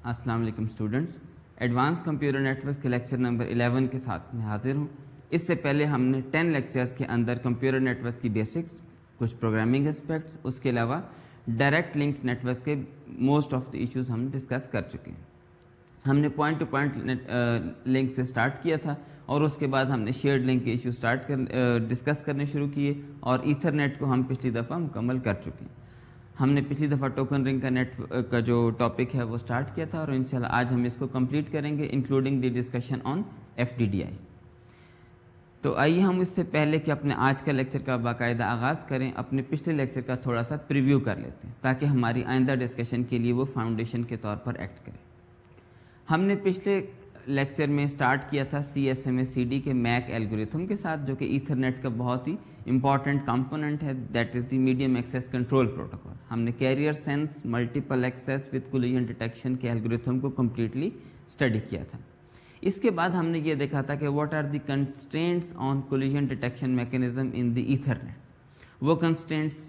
السلام علیکم students, advance computer networks کے لیکچر نمبر 11 کے ساتھ میں حاضر ہوں۔ اس سے پہلے ہم نے 10 لیکچرز کے اندر کمپیوٹر نیٹورکس کی بیسکس، کچھ پروگرامنگ اسپیکٹس، اس کے علاوہ ڈائریکٹ لنکس نیٹورکس کے موسٹ آف دی ایشوز ہم ڈسکس کر چکے ہیں۔ ہم نے پوائنٹ ٹو پوائنٹ لنک سے سٹارٹ کیا تھا اور اس کے بعد ہم نے شیئرڈ لنک کے ایشو ڈسکس کرنے شروع کیے اور ایتھرنیٹ کو ہم پچھلی دفعہ مکمل کر چکے ہیں۔ ہم نے پچھلی دفعہ ٹوکن رنگ کا جو ٹاپک ہے وہ سٹارٹ کیا تھا اور انشاءاللہ آج ہم اس کو کمپلیٹ کریں گے including the discussion on FDDI۔ تو آئیے ہم اس سے پہلے کہ اپنے آج کا لیکچر کا باقاعدہ آغاز کریں، اپنے پچھلے لیکچر کا تھوڑا سا پریویو کر لیتے ہیں تاکہ ہماری آئندہ ڈسکشن کے لیے وہ فاؤنڈیشن کے طور پر ایکٹ کرے۔ ہم نے پچھلے لیکچر میں سٹارٹ کیا تھا CSMA/CD کے میک الگوریتھم کے ساتھ، جو کہ ایتھرنیٹ کا بہت ہی امپورٹنٹ کمپوننٹ ہے، that is the medium access control protocol. ہم نے carrier sense multiple access with collision detection کے الگوریتھم کو کمپلیٹلی اسٹڈی کیا تھا۔ اس کے بعد ہم نے یہ دیکھا تھا کہ what are the constraints on collision detection mechanism in the Ethernet. وہ کنسٹرینٹس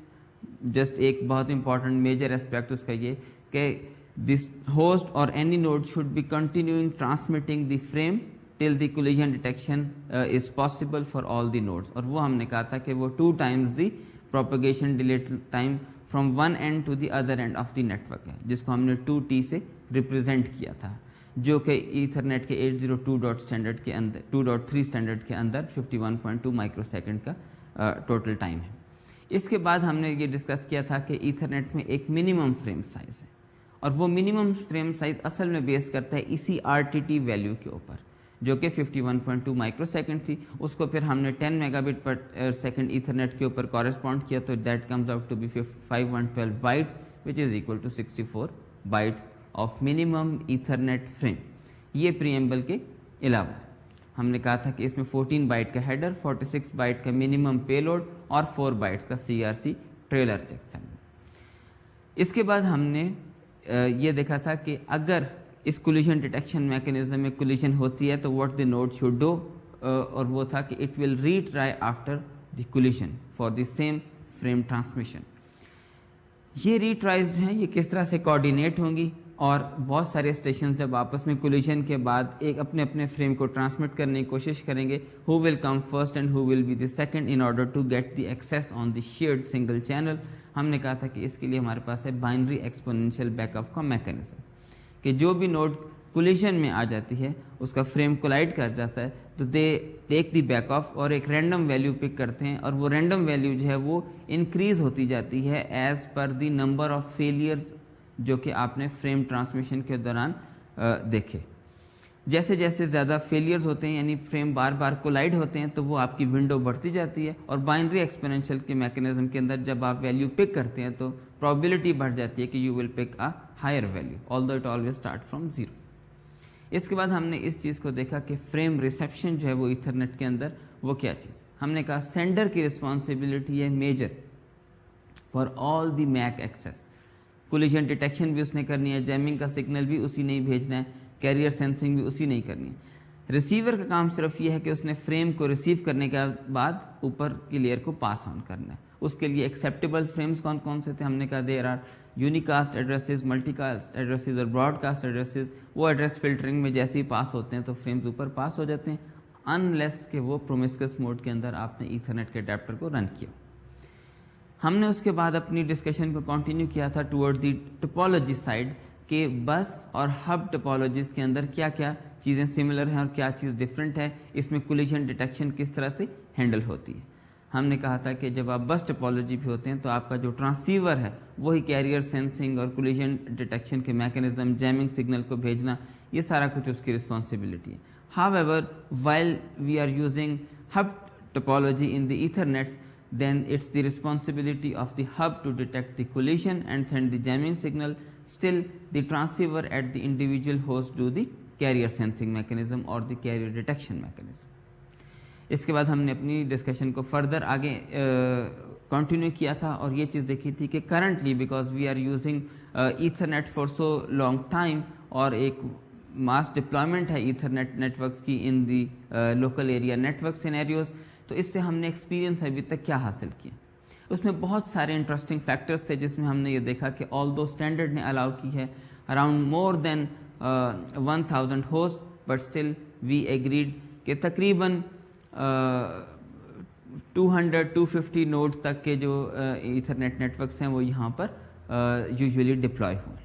جسٹ ایک بہت امپورٹنٹ میجر اسپیکٹ اس کا یہ کہ this host or any node should be continuing transmitting the frame till the collision detection is possible for all the nodes۔ اور وہ ہم نے کہا تھا کہ وہ 2 times the propagation delay time from one end to the other end of the network ہے، جس کو ہم نے 2T سے ریپرزینٹ کیا تھا، جو کہ ایتھرنیٹ کے 802.3 اسٹینڈرڈ کے اندر 51.2 مائکرو سیکنڈ کا ٹوٹل ٹائم ہے۔ اس کے بعد ہم نے یہ ڈسکس کیا تھا کہ ایتھرنیٹ میں ایک منیمم فریم سائز ہے اور وہ منیمم فریم سائز اصل میں بیس کرتا ہے اسی RTT ویلیو کے اوپر، جو کہ 51.2 مائکرو سیکنڈ تھی۔ اس کو پھر ہم نے 10 megabit per second Ethernet کے اوپر کورسپونڈ کیا، تو that comes out to be 512 bytes which is equal to 64 bytes of minimum Ethernet frame. یہ پریمبل کے علاوہ ہم نے کہا تھا کہ اس میں 14 بائٹ کا ہیڈر، 46 بائٹ کا منیمم پے لوڈ اور 4 بائٹس کا CRC ٹریلر چیک سیگمنٹ۔ اس کے بعد ہم نے یہ دیکھا تھا کہ اگر اس کولیجن ڈیٹیکشن میکینزم میں کولیجن ہوتی ہے تو what the node should do, اور وہ تھا کہ it will retry after the collision for the same frame transmission. یہ ری ٹرائز جو ہیں یہ کس طرح سے کوآرڈینیٹ ہوں گی، اور بہت سارے اسٹیشنز جب آپس میں کولیجن کے بعد ایک اپنے فریم کو ٹرانسمٹ کرنے کی کوشش کریں گے، who will come first and who will be the second in order to get the access on the shared single channel. ہم نے کہا تھا کہ اس کے لیے ہمارے پاس ہے بائنری ایکسپوننشیل بیک اپ کا میکینزم، کہ جو بھی نوڈ کولیجن میں آ جاتی ہے اس کا فریم کولائڈ کر جاتا ہے تو دے ٹیک دی بیک آف اور ایک رینڈم ویلیو پک کرتے ہیں، اور وہ رینڈم ویلیو جو ہے وہ انکریز ہوتی جاتی ہے as per the number of failures جو کہ آپ نے فریم ٹرانسمیشن کے دوران دیکھے۔ جیسے جیسے زیادہ فیلیئرز ہوتے ہیں، یعنی فریم بار بار کولائڈ ہوتے ہیں، تو وہ آپ کی ونڈو بڑھتی جاتی ہے، اور بائنری ایکسپوننشیل کے میکینزم کے اندر جب آپ ویلیو پک کرتے ہیں تو پرابیبلٹی بڑھ جاتی ہے کہ you will pick a higher value although it always start from 0۔ اس کے بعد ہم نے اس چیز کو دیکھا کہ فریم ریسیپشن جو ہے وہ ایتھرنیٹ کے اندر وہ کیا چیز ہے۔ ہم نے کہا سینڈر کی رسپانسبلٹی ہے measure for all the make access, collision detection بھی اس نے کرنی ہے، جیمنگ کا سگنل بھی اسی نے بھیجنا ہے، کیریئر سینسنگ بھی اسی نے کرنی ہے۔ ریسیور کا کام صرف یہ ہے کہ اس نے فریم کو ریسیو کرنے کے بعد اوپر کی لیئر کو پاس آن کرنا ہے۔ اس کے لیے ایکسیپٹیبل فریمز کون کون سے تھے؟ ہم نے کہا there are unicast addresses, multicast addresses اور براڈ کاسٹ ایڈریسز۔ وہ ایڈریس فلٹرنگ میں جیسے ہی پاس ہوتے ہیں تو فریمز اوپر پاس ہو جاتے ہیں، انلیس کہ وہ پرومسکس موڈ کے اندر آپ نے ایتھرنیٹ کے اڈیپٹر کو رن کیا۔ ہم نے اس کے بعد اپنی ڈسکشن کو کنٹینیو کیا تھا ٹورڈ دی ٹپالوجی سائڈ، کہ بس اور ہب ٹپالوجیز کے اندر کیا کیا چیزیں سملر ہیں اور کیا چیز ڈفرینٹ ہے، اس میں کولیجن ڈیٹیکشن کس طرح سے ہینڈل ہوتی ہے۔ ہم نے کہا تھا کہ جب آپ بس ٹپالوجی پہ ہوتے ہیں تو آپ کا جو ٹرانسیور ہے وہی کیریئر سینسنگ اور کولیجن ڈیٹیکشن کے میکینزم، جیمنگ سگنل کو بھیجنا، یہ سارا کچھ اس کی رسپانسبلٹی ہے۔ However, while we are using hub topology in the Ethernet, then it's the responsibility of the hub to detect the collision and send the jamming signal. Still, the transceiver at the individual host do the carrier sensing mechanism or the carrier detection mechanism. اس کے بعد ہم نے اپنی discussion کو further آگے continue किया था और ये चीज़ देखी थी कि currently because we are using Ethernet for so long time और एक मास डिप्लॉयमेंट है ईथरनेट नेटवर्क्स की in the local area network scenarios, तो इससे हमने एक्सपीरियंस अभी तक क्या हासिल किया। उसमें बहुत सारे इंटरेस्टिंग फैक्टर्स थे जिसमें हमने ये देखा कि ऑल दो स्टैंडर्ड ने अलाउ की है around more than 1000 host, but still we agreed कि तकरीबन 200-250 नोड्स तक के जो ईथरनेट नेटवर्क्स हैं वो यहाँ पर यूजुअली डिप्लॉय हुए।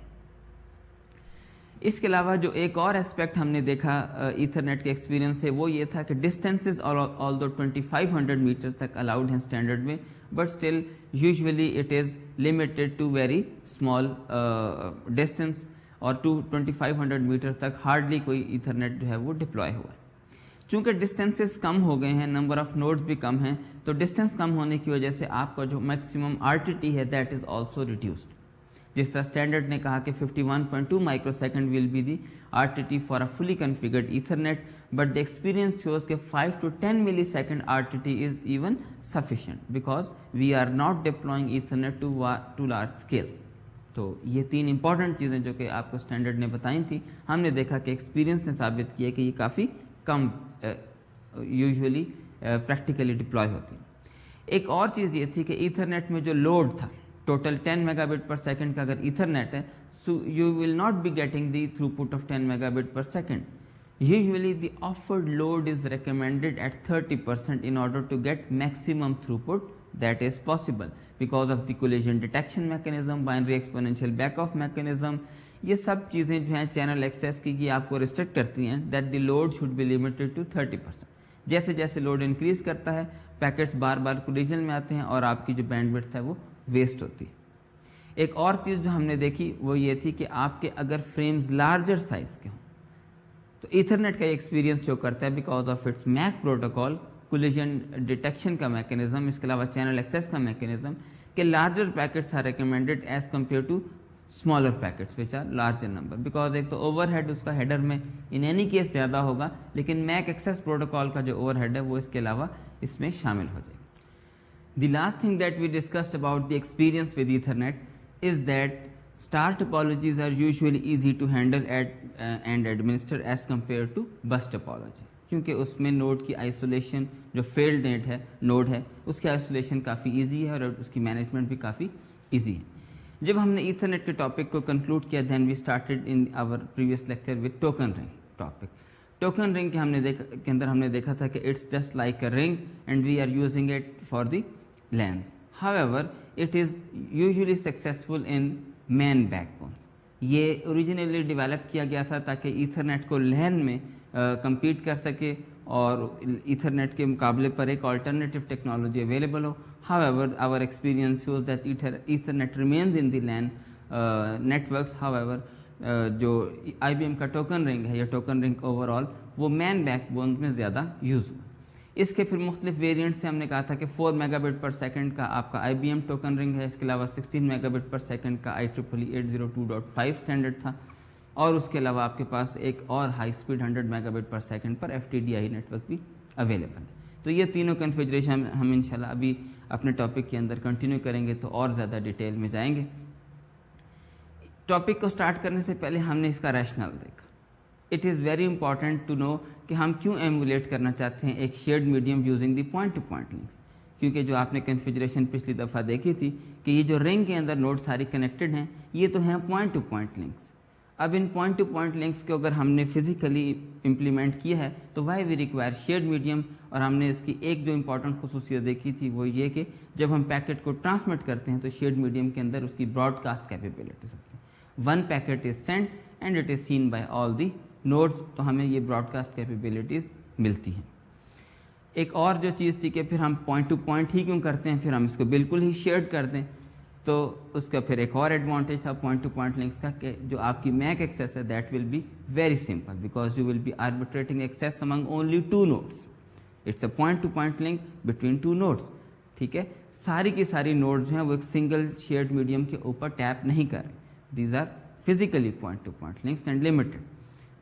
इसके अलावा जो एक और एस्पेक्ट हमने देखा ईथरनेट के एक्सपीरियंस से वो ये था कि डिस्टेंसेस ऑल्दो 2500 मीटर्स तक अलाउड हैं स्टैंडर्ड में, but still usually it is limited to very small distance और 2500 मीटर तक हार्डली कोई ईथरनेट जो है वो डिप्लॉय हुआ है। चूँकि डिस्टेंसेस कम हो गए हैं, नंबर ऑफ नोड्स भी कम हैं, तो डिस्टेंस कम होने की वजह से आपका जो मैक्सिमम RTT है दैट इज़ ऑल्सो रिड्यूस्ड। जिस तरह स्टैंडर्ड ने कहा कि 51.2 microsecond will be the RTT for a fully configured Ethernet, but the experience shows कि 5 to 10 millisecond RTT is even sufficient because we are not deploying Ethernet to large scales. तो ये तीन important चीज़ें जो कि आपको स्टैंडर्ड ने बताई थी, हमने देखा कि एक्सपीरियंस ने साबित किया कि ये काफ़ी कम यूजुअली प्रैक्टिकली डिप्लॉय होती है। एक और चीज़ ये थी कि ईथरनेट में जो लोड था टोटल 10 मेगाबिट पर सेकंड का अगर ईथरनेट है, so you will not be getting the throughput of 10 megabit per second. Usually the offered load is recommended at 30% in order to get maximum throughput that is possible because of the collision detection mechanism, binary exponential backoff mechanism। ये सब चीज़ें जो हैं channel access की आपको restrict करती हैं that the load should be limited to 30%। जैसे जैसे लोड इंक्रीज करता है पैकेट्स बार बार कोलिजन में आते हैं और आपकी जो बैंडविड्थ है वो वेस्ट होती है। एक और चीज़ जो हमने देखी वो ये थी कि आपके अगर फ्रेम्स लार्जर साइज के हों तो ईथरनेट का एक्सपीरियंस शो करता है because of its MAC protocol, collision detection का मैकेनिज्म, इसके अलावा चैनल एक्सेस का मैकेनिज्म, कि larger packets are recommended as compare to smaller packets which are larger number, because एक तो ओवरहेड उसका हेडर में इन एनी केस ज़्यादा होगा, लेकिन मैक एक्सेस प्रोटोकॉल का जो ओवरहेड है वो इसके अलावा इसमें शामिल हो जाएगा। The last thing that we discussed about the experience with Ethernet is that star topologies are usually easy to handle and administer as compared to bus topology, क्योंकि उसमें नोड की आइसोलेशन जो फेल्ड नोड है उसकी isolation काफ़ी easy है और उसकी मैनेजमेंट भी काफ़ी इजी है। जब हमने ईथरनेट के टॉपिक को कंक्लूड किया then we started in our previous lecture with token ring topic. Token ring के अंदर हमने देखा था कि it's just like a ring and we are using it for the LANs. However, it is usually successful in MAN backbones. ये originally develop किया गया था ताकि ईथरनेट को LAN में compete कर सके और ईथरनेट के मुकाबले पर एक alternative technology अवेलेबल हो। However, our experience shows that Ethernet remains in the LAN networks. However, जो IBM का टोकन रिंग है या टोकन रिंग ओवरऑल वो MAN बैकबोन में ज़्यादा यूज़ हुआ। इसके फिर मुख्तलिफ वेरिएंट से हमने कहा था कि 4 मेगाबिट पर सेकंड का आपका IBM टोकन रिंग है, इसके अलावा 16 मेगाबिट पर सेकंड का IEEE 802.5 स्टैंडर्ड था और उसके अलावा आपके पास एक और high speed 100 megabit per second पर FTDI नेटवर्क भी अवेलेबल है। तो ये तीनों कन्फिग्रेशन हम इंशाल्लाह अभी अपने टॉपिक के अंदर कंटिन्यू करेंगे तो और ज़्यादा डिटेल में जाएंगे। टॉपिक को स्टार्ट करने से पहले हमने इसका रैशनल देखा। It is very important to know कि हम क्यों एमुलेट करना चाहते हैं एक shared medium using the point to point links, क्योंकि जो आपने कन्फिग्रेशन पिछली दफ़ा देखी थी कि ये जो रिंग के अंदर नोड सारी कनेक्टेड हैं ये तो हैं पॉइंट टू पॉइंट लिंक्स। अब इन पॉइंट टू पॉइंट लिंक्स को अगर हमने फिजिकली इम्प्लीमेंट किया है तो why we require shared medium, और हमने इसकी एक जो इंपॉर्टेंट खसूसियत देखी थी वो ये कि जब हम पैकेट को ट्रांसमिट करते हैं तो शेयर्ड मीडियम के अंदर उसकी ब्रॉडकास्ट कैपेबिलिटीज होती है। One packet is sent and it is seen by all the nodes, तो हमें ये ब्रॉडकास्ट कैपेबिलिटीज़ मिलती हैं। एक और जो चीज़ थी कि फिर हम पॉइंट टू पॉइंट ही क्यों करते हैं, फिर हम इसको बिल्कुल ही शेयर्ड कर दें, तो उसका फिर एक और एडवांटेज था पॉइंट टू पॉइंट लिंक्स का कि जो आपकी मैक एक्सेस है that will be very simple because you will be arbitrating access among only 2 nodes. It's a point to point link between 2 nodes. ठीक है, सारी की सारी नोड्स जो हैं वो एक सिंगल शेयर्ड मीडियम के ऊपर टैप नहीं कर रहे, these are physically point to point links and limited.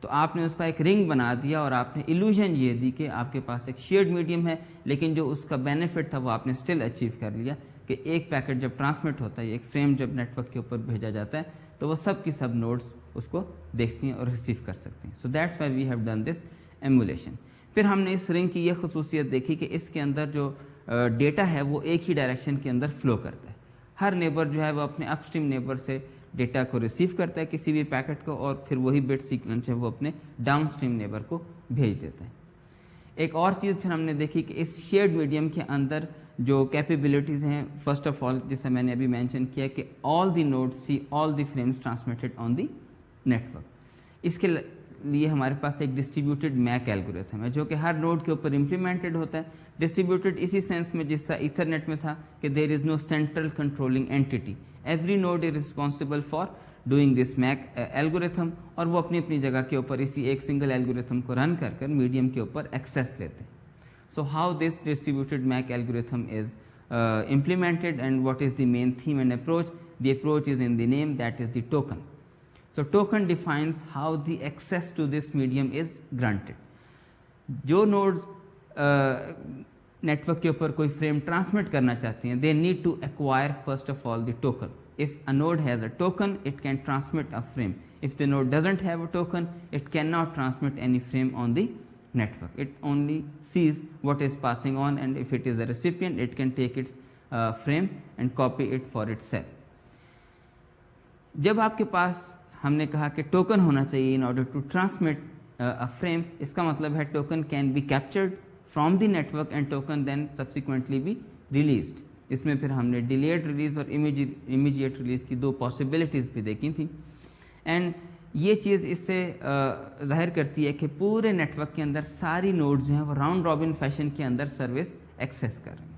تو آپ نے اس کا ایک رنگ بنا دیا اور آپ نے ایلوژن یہ دی کہ آپ کے پاس ایک شیئرڈ میڈیم ہے، لیکن جو اس کا بینیفٹ تھا وہ آپ نے اسٹل اچیو کر لیا کہ ایک پیکٹ جب ٹرانسمٹ ہوتا ہے، ایک فریم جب نیٹ ورک کے اوپر بھیجا جاتا ہے تو وہ سب کی سب نوڈس اس کو دیکھتی ہیں اور ریسیو کر سکتے ہیں. So that's why we have done this emulation. پھر ہم نے اس رنگ کی یہ خصوصیت دیکھی کہ اس کے اندر جو ڈیٹا ہے وہ ایک ہی ڈائریکشن کے اندر فلو کرتا ہے. ہر نیبر جو ہے وہ اپنے اپ اسٹریم نیبر سے ڈیٹا کو ریسیو کرتا ہے کسی بھی پیکٹ کو، اور پھر وہی بٹ سیکوینس ہے وہ اپنے ڈاؤن اسٹریم نیبر کو بھیج دیتا ہے. ایک اور چیز پھر ہم نے دیکھی کہ اس شیئرڈ میڈیم کے اندر جو کیپیبلٹیز ہیں، فرسٹ آف آل جسے میں نے ابھی مینشن کیا کہ all the nodes see all the frames transmitted on the network. اس کے لیے ہمارے پاس ایک ڈسٹریبیوٹیڈ میک ایلگورتھم ہے جو کہ ہر نوڈ کے اوپر امپلیمنٹڈ ہوتا ہے. ڈسٹریبیوٹیڈ اسی سینس میں جس طرح ایتھرنیٹ میں تھا کہ there is no central controlling entity, every node is responsible for doing this MAC algorithm, اور وہ اپنی اپنی جگہ کے اوپر اسی ایک سنگل ایلگورتھم کو رن کر کر میڈیم کے اوپر ایکسیس لیتے ہیں. So how this distributed MAC algorithm is implemented and what is the main theme and approach? The approach is in the name, that is the token. So token defines how the access to this medium is granted. جو nodes network کے اوپر کوئی frame transmit کرنا چاہتے ہیں, they need to acquire first of all the token. If a node has a token, it can transmit a frame. If the node doesn't have a token, it cannot transmit any frame on the network. It only sees what is passing on, and if it is a recipient, it can take its frame and copy it for itself. جب آپ کے پاس ہم نے کہا کہ token ہونا چاہیے in order to transmit a frame, اس کا مطلب ہے token can be captured from the network and token then subsequently be released. اس میں پھر ہم نے delayed release اور immediate release کی دو possibilities بھی دیکھی تھیں. اینڈ یہ چیز اس سے ظاہر کرتی ہے کہ پورے نیٹ ورک کے اندر ساری نوڈز جو ہیں وہ راؤنڈ رابن فیشن کے اندر سروس ایکسیس کر رہے ہیں.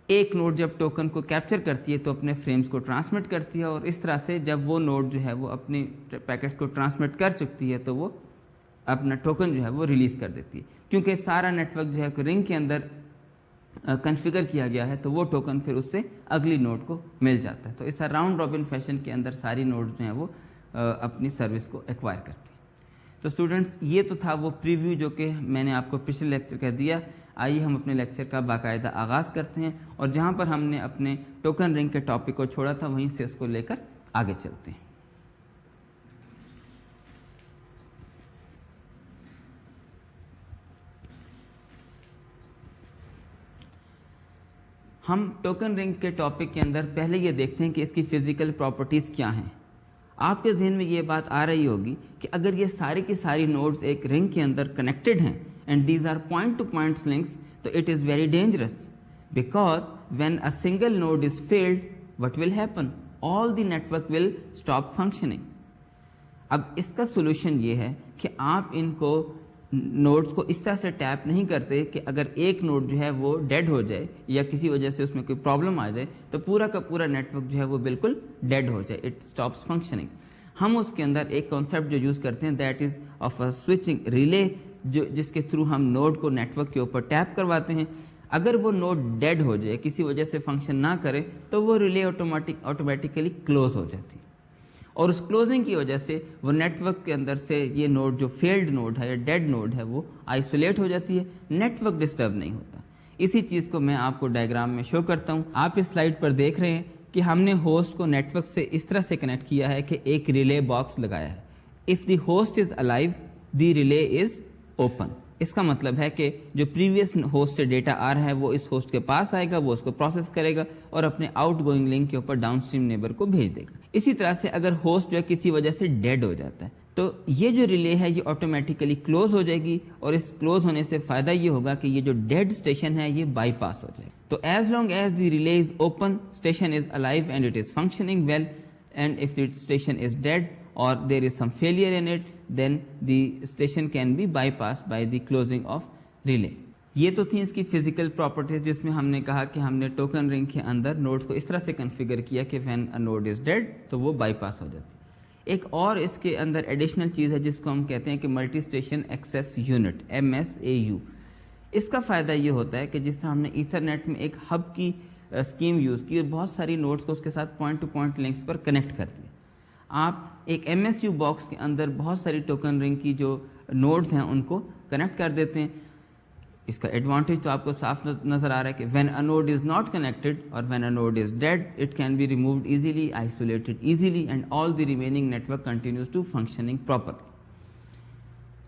ایک نوڈ جب ٹوکن کو کیپچر کرتی ہے تو اپنے فریمز کو ٹرانسمٹ کرتی ہے, اور اس طرح سے جب وہ نوڈ جو ہے وہ اپنی پیکٹس کو ٹرانسمٹ کر چکتی ہے تو وہ اپنا ٹوکن جو ہے وہ ریلیز کر دیتی ہے. کیونکہ سارا نیٹ ورک جو ہے رنگ کے اندر کنفیگر کیا گیا ہے تو وہ ٹوکن پھر اس سے اگلی نوڈ کو مل جاتا ہے. تو اس طرح راؤنڈ رابن فیشن کے اندر ساری نوڈز جو ہیں وہ اپنی سروس کو ایکوائر کرتے ہیں. تو اسٹوڈنٹس یہ تو تھا وہ پریویو جو کہ میں نے آپ کو پچھلے لیکچر کا دیا. آئیے ہم اپنے لیکچر کا باقاعدہ آغاز کرتے ہیں, اور جہاں پر ہم نے اپنے ٹوکن رنگ کے ٹاپک کو چھوڑا تھا وہیں سے اس کو لے کر آگے چلتے ہیں. ہم ٹوکن رنگ کے ٹاپک کے اندر پہلے یہ دیکھتے ہیں کہ اس کی فزیکل پراپرٹیز کیا ہیں. آپ کے ذہن میں یہ بات آ رہی ہوگی کہ اگر یہ ساری کی ساری نوڈز ایک رنگ کے اندر کنیکٹڈ ہیں and these are point to point links, تو it is very dangerous because when a single node is failed what will happen, all the network will stop functioning. اب اس کا سولوشن یہ ہے کہ آپ ان کو نوڈز کو اس طرح سے ٹیپ نہیں کرتے کہ اگر ایک نوڈ جو ہے وہ ڈیڈ ہو جائے یا کسی وجہ سے اس میں کوئی پرابلم آ جائے تو پورا کا پورا نیٹ ورک جو ہے وہ بالکل ڈیڈ ہو جائے, اٹ اسٹاپس فنکشننگ. ہم اس کے اندر ایک کانسیپٹ جو یوز کرتے ہیں that is of a switching relay, جس کے تھرو ہم نوڈ کو نیٹ ورک کے اوپر ٹیپ کرواتے ہیں. اگر وہ نوڈ ڈیڈ ہو جائے, کسی وجہ سے فنکشن نہ کرے, تو وہ ریلے آٹومیٹیکلی کلوز ہو جاتی ہے, اور اس کلوزنگ کی وجہ سے وہ نیٹ ورک کے اندر سے یہ نوڈ جو فیلڈ نوڈ ہے یا ڈیڈ نوڈ ہے وہ آئسولیٹ ہو جاتی ہے, نیٹ ورک ڈسٹرب نہیں ہوتا. اسی چیز کو میں آپ کو ڈائیگرام میں شو کرتا ہوں. آپ اس سلائڈ پر دیکھ رہے ہیں کہ ہم نے ہوسٹ کو نیٹ ورک سے اس طرح سے کنیکٹ کیا ہے کہ ایک ریلے باکس لگایا ہے. If the host is alive the relay is open. اس کا مطلب ہے کہ جو پریویس ہوسٹ سے ڈیٹا آ رہا ہے وہ اس ہوسٹ کے پاس آئے گا, وہ اس کو پروسیس کرے گا اور اپنے آؤٹ گوئنگ لنک کے اوپر ڈاؤن اسٹریم نیبر کو بھیج دے گا. اسی طرح سے اگر ہوسٹ جو ہے کسی وجہ سے ڈیڈ ہو جاتا ہے تو یہ جو ریلے ہے یہ آٹومیٹیکلی کلوز ہو جائے گی, اور اس کلوز ہونے سے فائدہ یہ ہوگا کہ یہ جو ڈیڈ اسٹیشن ہے یہ بائی پاس ہو جائے گا. تو as long as the relay is open, station is alive and it is functioning well, and if the station is dead or there is some failure in it, then the station can be bypassed by the closing of relay. یہ تو تھی اس کی physical properties جس میں ہم نے کہا کہ ہم نے ٹوکن رنگ کے اندر نوڈز کو اس طرح سے کنفیگر کیا کہ when a node is dead تو وہ بائی پاس ہو جاتی. ایک اور اس کے اندر ایڈیشنل چیز ہے جس کو ہم کہتے ہیں کہ multi station access unit, MSAU. اس کا فائدہ یہ ہوتا ہے کہ جس طرح ہم نے ایتھرنیٹ میں ایک ہب کی اسکیم یوز کی اور بہت ساری نوڈز کو اس کے ساتھ پوائنٹ ٹو پوائنٹ لنکس پر کنیکٹ کر دیا. आप एक MSU बॉक्स के अंदर बहुत सारी टोकन रिंग की जो नोड्स हैं उनको कनेक्ट कर देते हैं। इसका एडवांटेज तो आपको साफ नजर आ रहा है कि when a node is not connected और when a node is dead it can be removed easily, isolated easily and all the remaining network continues to functioning properly.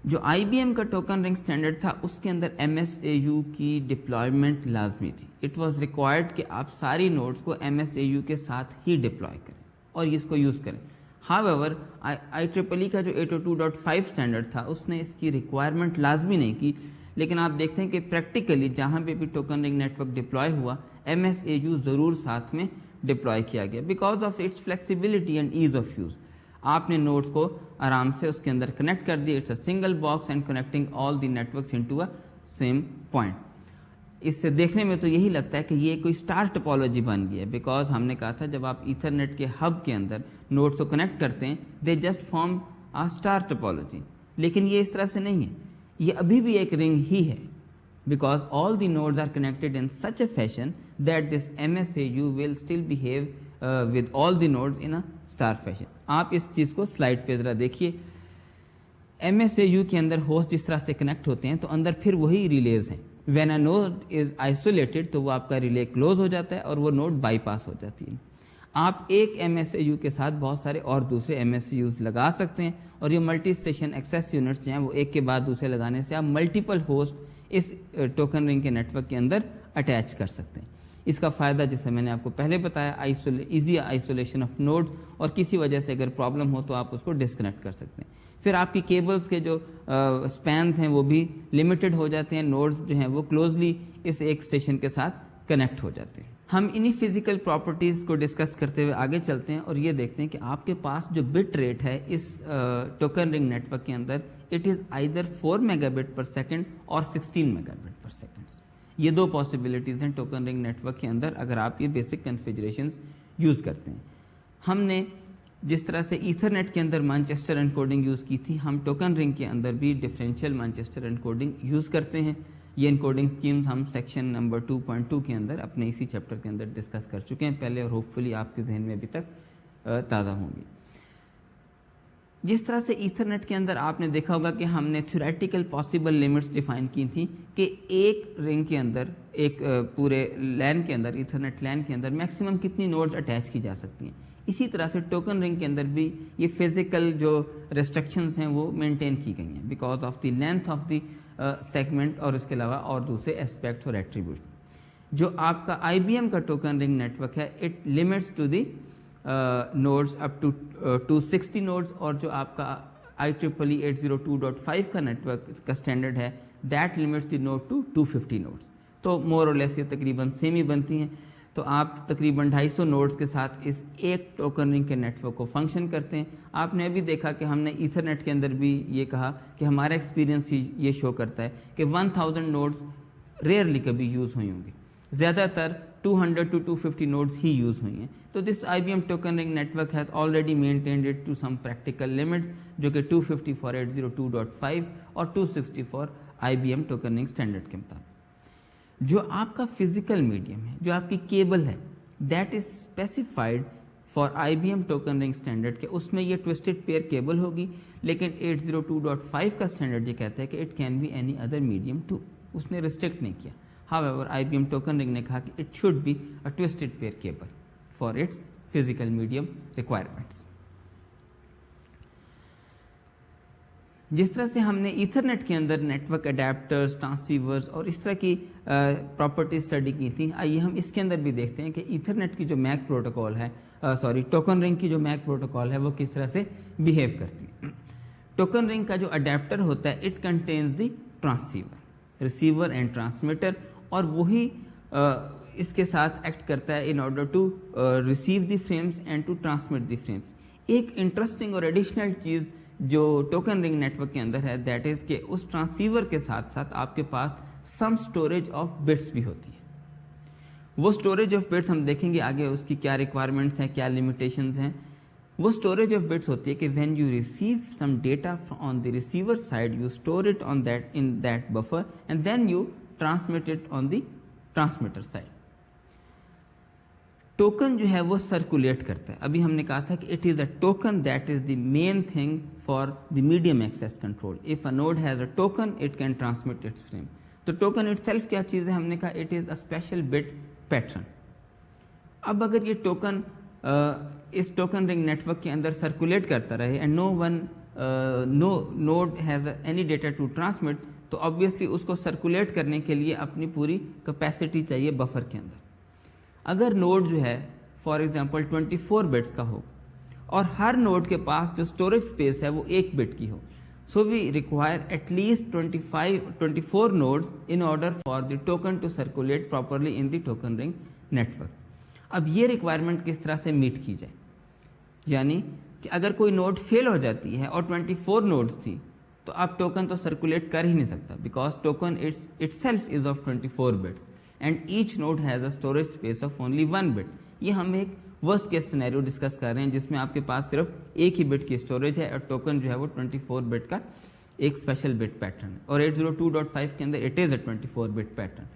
जो IBM का टोकन रिंग स्टैंडर्ड था उसके अंदर MSAU की deployment लाजमी थी। It was required कि आप सारी नोड्स को MSAU के साथ ही डिप्लॉय करें और इसको यूज़ करें। हाउएवर IEEE का जो 802.5 स्टैंडर्ड था उसने इसकी रिक्वायरमेंट लाजमी नहीं की, लेकिन आप देखते हैं कि प्रैक्टिकली जहाँ पे भी टोकन रिंग नेटवर्क डिप्लॉय हुआ MSAU ज़रूर साथ में डिप्लॉय किया गया because of its flexibility and ease of use. आपने नोड्स को आराम से उसके अंदर कनेक्ट कर दिया। It's a single box and connecting all the networks into a same point. इससे देखने में तो यही लगता है कि ये कोई स्टार टोपोलॉजी बन गई है, बिकॉज हमने कहा था जब आप ईथरनेट के हब के अंदर नोड्स को कनेक्ट करते हैं they just form a star topology, लेकिन ये इस तरह से नहीं है, ये अभी भी एक रिंग ही है because all the nodes are connected in such a fashion that this MSAU will still behave with all the nodes in a star fashion. आप इस चीज़ को स्लाइड पे ज़रा देखिए। MSAU के अंदर होस्ट जिस तरह से कनेक्ट होते हैं तो अंदर फिर वही रिलेज हैं। When a node is isolated तो वो आपका रिले क्लोज हो जाता है और वो नोड बाईपास हो जाती है। आप एक MSAU के साथ बहुत सारे और दूसरे MSAUs लगा सकते हैं और ये मल्टी स्टेशन एक्सेस यूनिट्स जो हैं वो एक के बाद दूसरे लगाने से आप मल्टीपल होस्ट इस टोकन रिंग के नेटवर्क के अंदर अटैच कर सकते हैं। इसका फ़ायदा जैसे मैंने आपको पहले बताया ईजी आइसोलेशन ऑफ नोड, और किसी वजह से अगर प्रॉब्लम हो तो आप उसको डिस्कनेक्ट कर सकते हैं। फिर आपकी केबल्स के जो स्पैन्स हैं वो भी लिमिटेड हो जाते हैं, नोड्स जो हैं वो क्लोजली इस एक स्टेशन के साथ कनेक्ट हो जाते हैं। हम इन्हीं फिजिकल प्रॉपर्टीज़ को डिस्कस करते हुए आगे चलते हैं और ये देखते हैं कि आपके पास जो बिट रेट है इस टोकन रिंग नेटवर्क के अंदर इट इज़ आइदर 4 मेगाबिट पर सेकेंड और 16 मेगाबिट पर सेकेंड। ये दो पॉसिबिलिटीज़ हैं टोकन रिंग नेटवर्क के अंदर अगर आप ये बेसिक कन्फिगरेशंस यूज़ करते हैं। हमने जिस तरह से ईथरनेट के अंदर मैनचेस्टर एनकोडिंग यूज़ की थी, हम टोकन रिंग के अंदर भी डिफरेंशियल मैनचेस्टर एनकोडिंग यूज़ करते हैं। ये एनकोडिंग स्कीम्स हम सेक्शन नंबर 2.2 के अंदर अपने इसी चैप्टर के अंदर डिस्कस कर चुके हैं पहले और होपफुली आपके जहन में अभी तक ताज़ा होंगी। जिस तरह से ईथरनेट के अंदर आपने देखा होगा कि हमने थ्योरेटिकल पॉसिबल लिमिट्स डिफाइन की थी कि एक रिंग के अंदर एक पूरे लैन के अंदर ईथरनेट लैन के अंदर मैक्सिमम कितनी नोड्स अटैच की जा सकती हैं। इसी तरह से टोकन रिंग के अंदर भी ये फिजिकल जो रेस्ट्रिक्शंस हैं वो मेंटेन की गई हैं because of the length of the segment और इसके अलावा और दूसरे एस्पेक्ट्स और एट्रीब्यूट। जो आपका IBM का टोकन रिंग नेटवर्क है it limits to the nodes up to 260 nodes, और जो आपका IEEE 802.5 का नेटवर्क का स्टैंडर्ड है that limits the node to 250 nodes. तो मोर और लेस ये तकरीबन सेम ही बनती हैं। तो आप तकरीबन 250 नोड्स के साथ इस एक टोकन रिंग के नेटवर्क को फंक्शन करते हैं। आपने अभी देखा कि हमने ईथरनेट के अंदर भी ये कहा कि हमारा एक्सपीरियंस ये शो करता है कि 1000 नोड्स रेयरली कभी यूज़ हुई होंगी, ज़्यादातर 200 to 250 नोड्स ही यूज़ हुई हैं। तो this IBM token ring network has already maintained it to some practical limits जो कि 250 फॉर 802.5 और 260 for IBM token ring standard के मुताबिक। जो आपका फिजिकल मीडियम है, जो आपकी केबल है, that is specified for IBM token ring standard के, उसमें ये ट्विस्टेड पेयर केबल होगी, लेकिन 802.5 का स्टैंडर्ड ये कहता है कि it can be any other medium too, उसने रिस्ट्रिक्ट नहीं किया। हाउएवर IBM टोकन रिंग ने कहा कि it should be a twisted pair cable for its physical medium requirements. जिस तरह से हमने ईथरनेट के अंदर नेटवर्क अडेप्टर्स, ट्रांसीवर्स और इस तरह की प्रॉपर्टी स्टडी की थी, आइए हम इसके अंदर भी देखते हैं कि ईथरनेट की जो मैक प्रोटोकॉल है, टोकन रिंग की जो मैक प्रोटोकॉल है वो किस तरह से बिहेव करती है। टोकन रिंग का जो अडेप्टर होता है it contains the transceiver, receiver and transmitter, और वही इसके साथ एक्ट करता है in order to receive the frames and to transmit the frames. एक इंटरेस्टिंग और एडिशनल चीज़ जो टोकन रिंग नेटवर्क के अंदर है दैट इज़ कि उस ट्रांसीवर के साथ साथ आपके पास सम स्टोरेज ऑफ बिट्स भी होती है। वो स्टोरेज ऑफ बिट्स हम देखेंगे आगे उसकी क्या रिक्वायरमेंट्स हैं, क्या लिमिटेशंस हैं। वो स्टोरेज ऑफ बिट्स होती है कि when you receive some data on the receiver side you store it on that in that buffer and then you transmit it on the transmitter side. Token जो है वो circulate करता है. अभी हमने कहा था कि it is a token that is the main thing for the medium access control. If a node has a token it can transmit its frame. तो टोकन इटसेल्फ क्या चीज़ है? हमने कहा it is a special bit pattern. अब अगर ये token इस टोकन रिंग नेटवर्क के अंदर सर्कुलेट करता रहे and no node has any data to transmit, तो ऑब्वियसली उसको सर्कुलेट करने के लिए अपनी पूरी कैपेसिटी चाहिए बफर के अंदर. अगर नोड जो है फॉर एग्जांपल 24 बिट्स का हो और हर नोड के पास जो स्टोरेज स्पेस है वो 1 बिट की हो, so we require at least 24 nodes in order for the token to circulate properly in the token ring network. अब ये रिक्वायरमेंट किस तरह से मीट की जाए? यानी कि अगर कोई नोड फेल हो जाती है और 24 नोड्स थी तो आप टोकन तो सर्कुलेट कर ही नहीं सकता, because token itself is of 24 bits and each node has a storage space of only 1 bit. ये हम एक वर्स्ट केस सिनेरियो डिस्कस कर रहे हैं जिसमें आपके पास सिर्फ एक ही बिट की स्टोरेज है और टोकन जो है वो 24 बिट का एक स्पेशल बिट पैटर्न है, और 802.5 के अंदर it is a 24 bit pattern.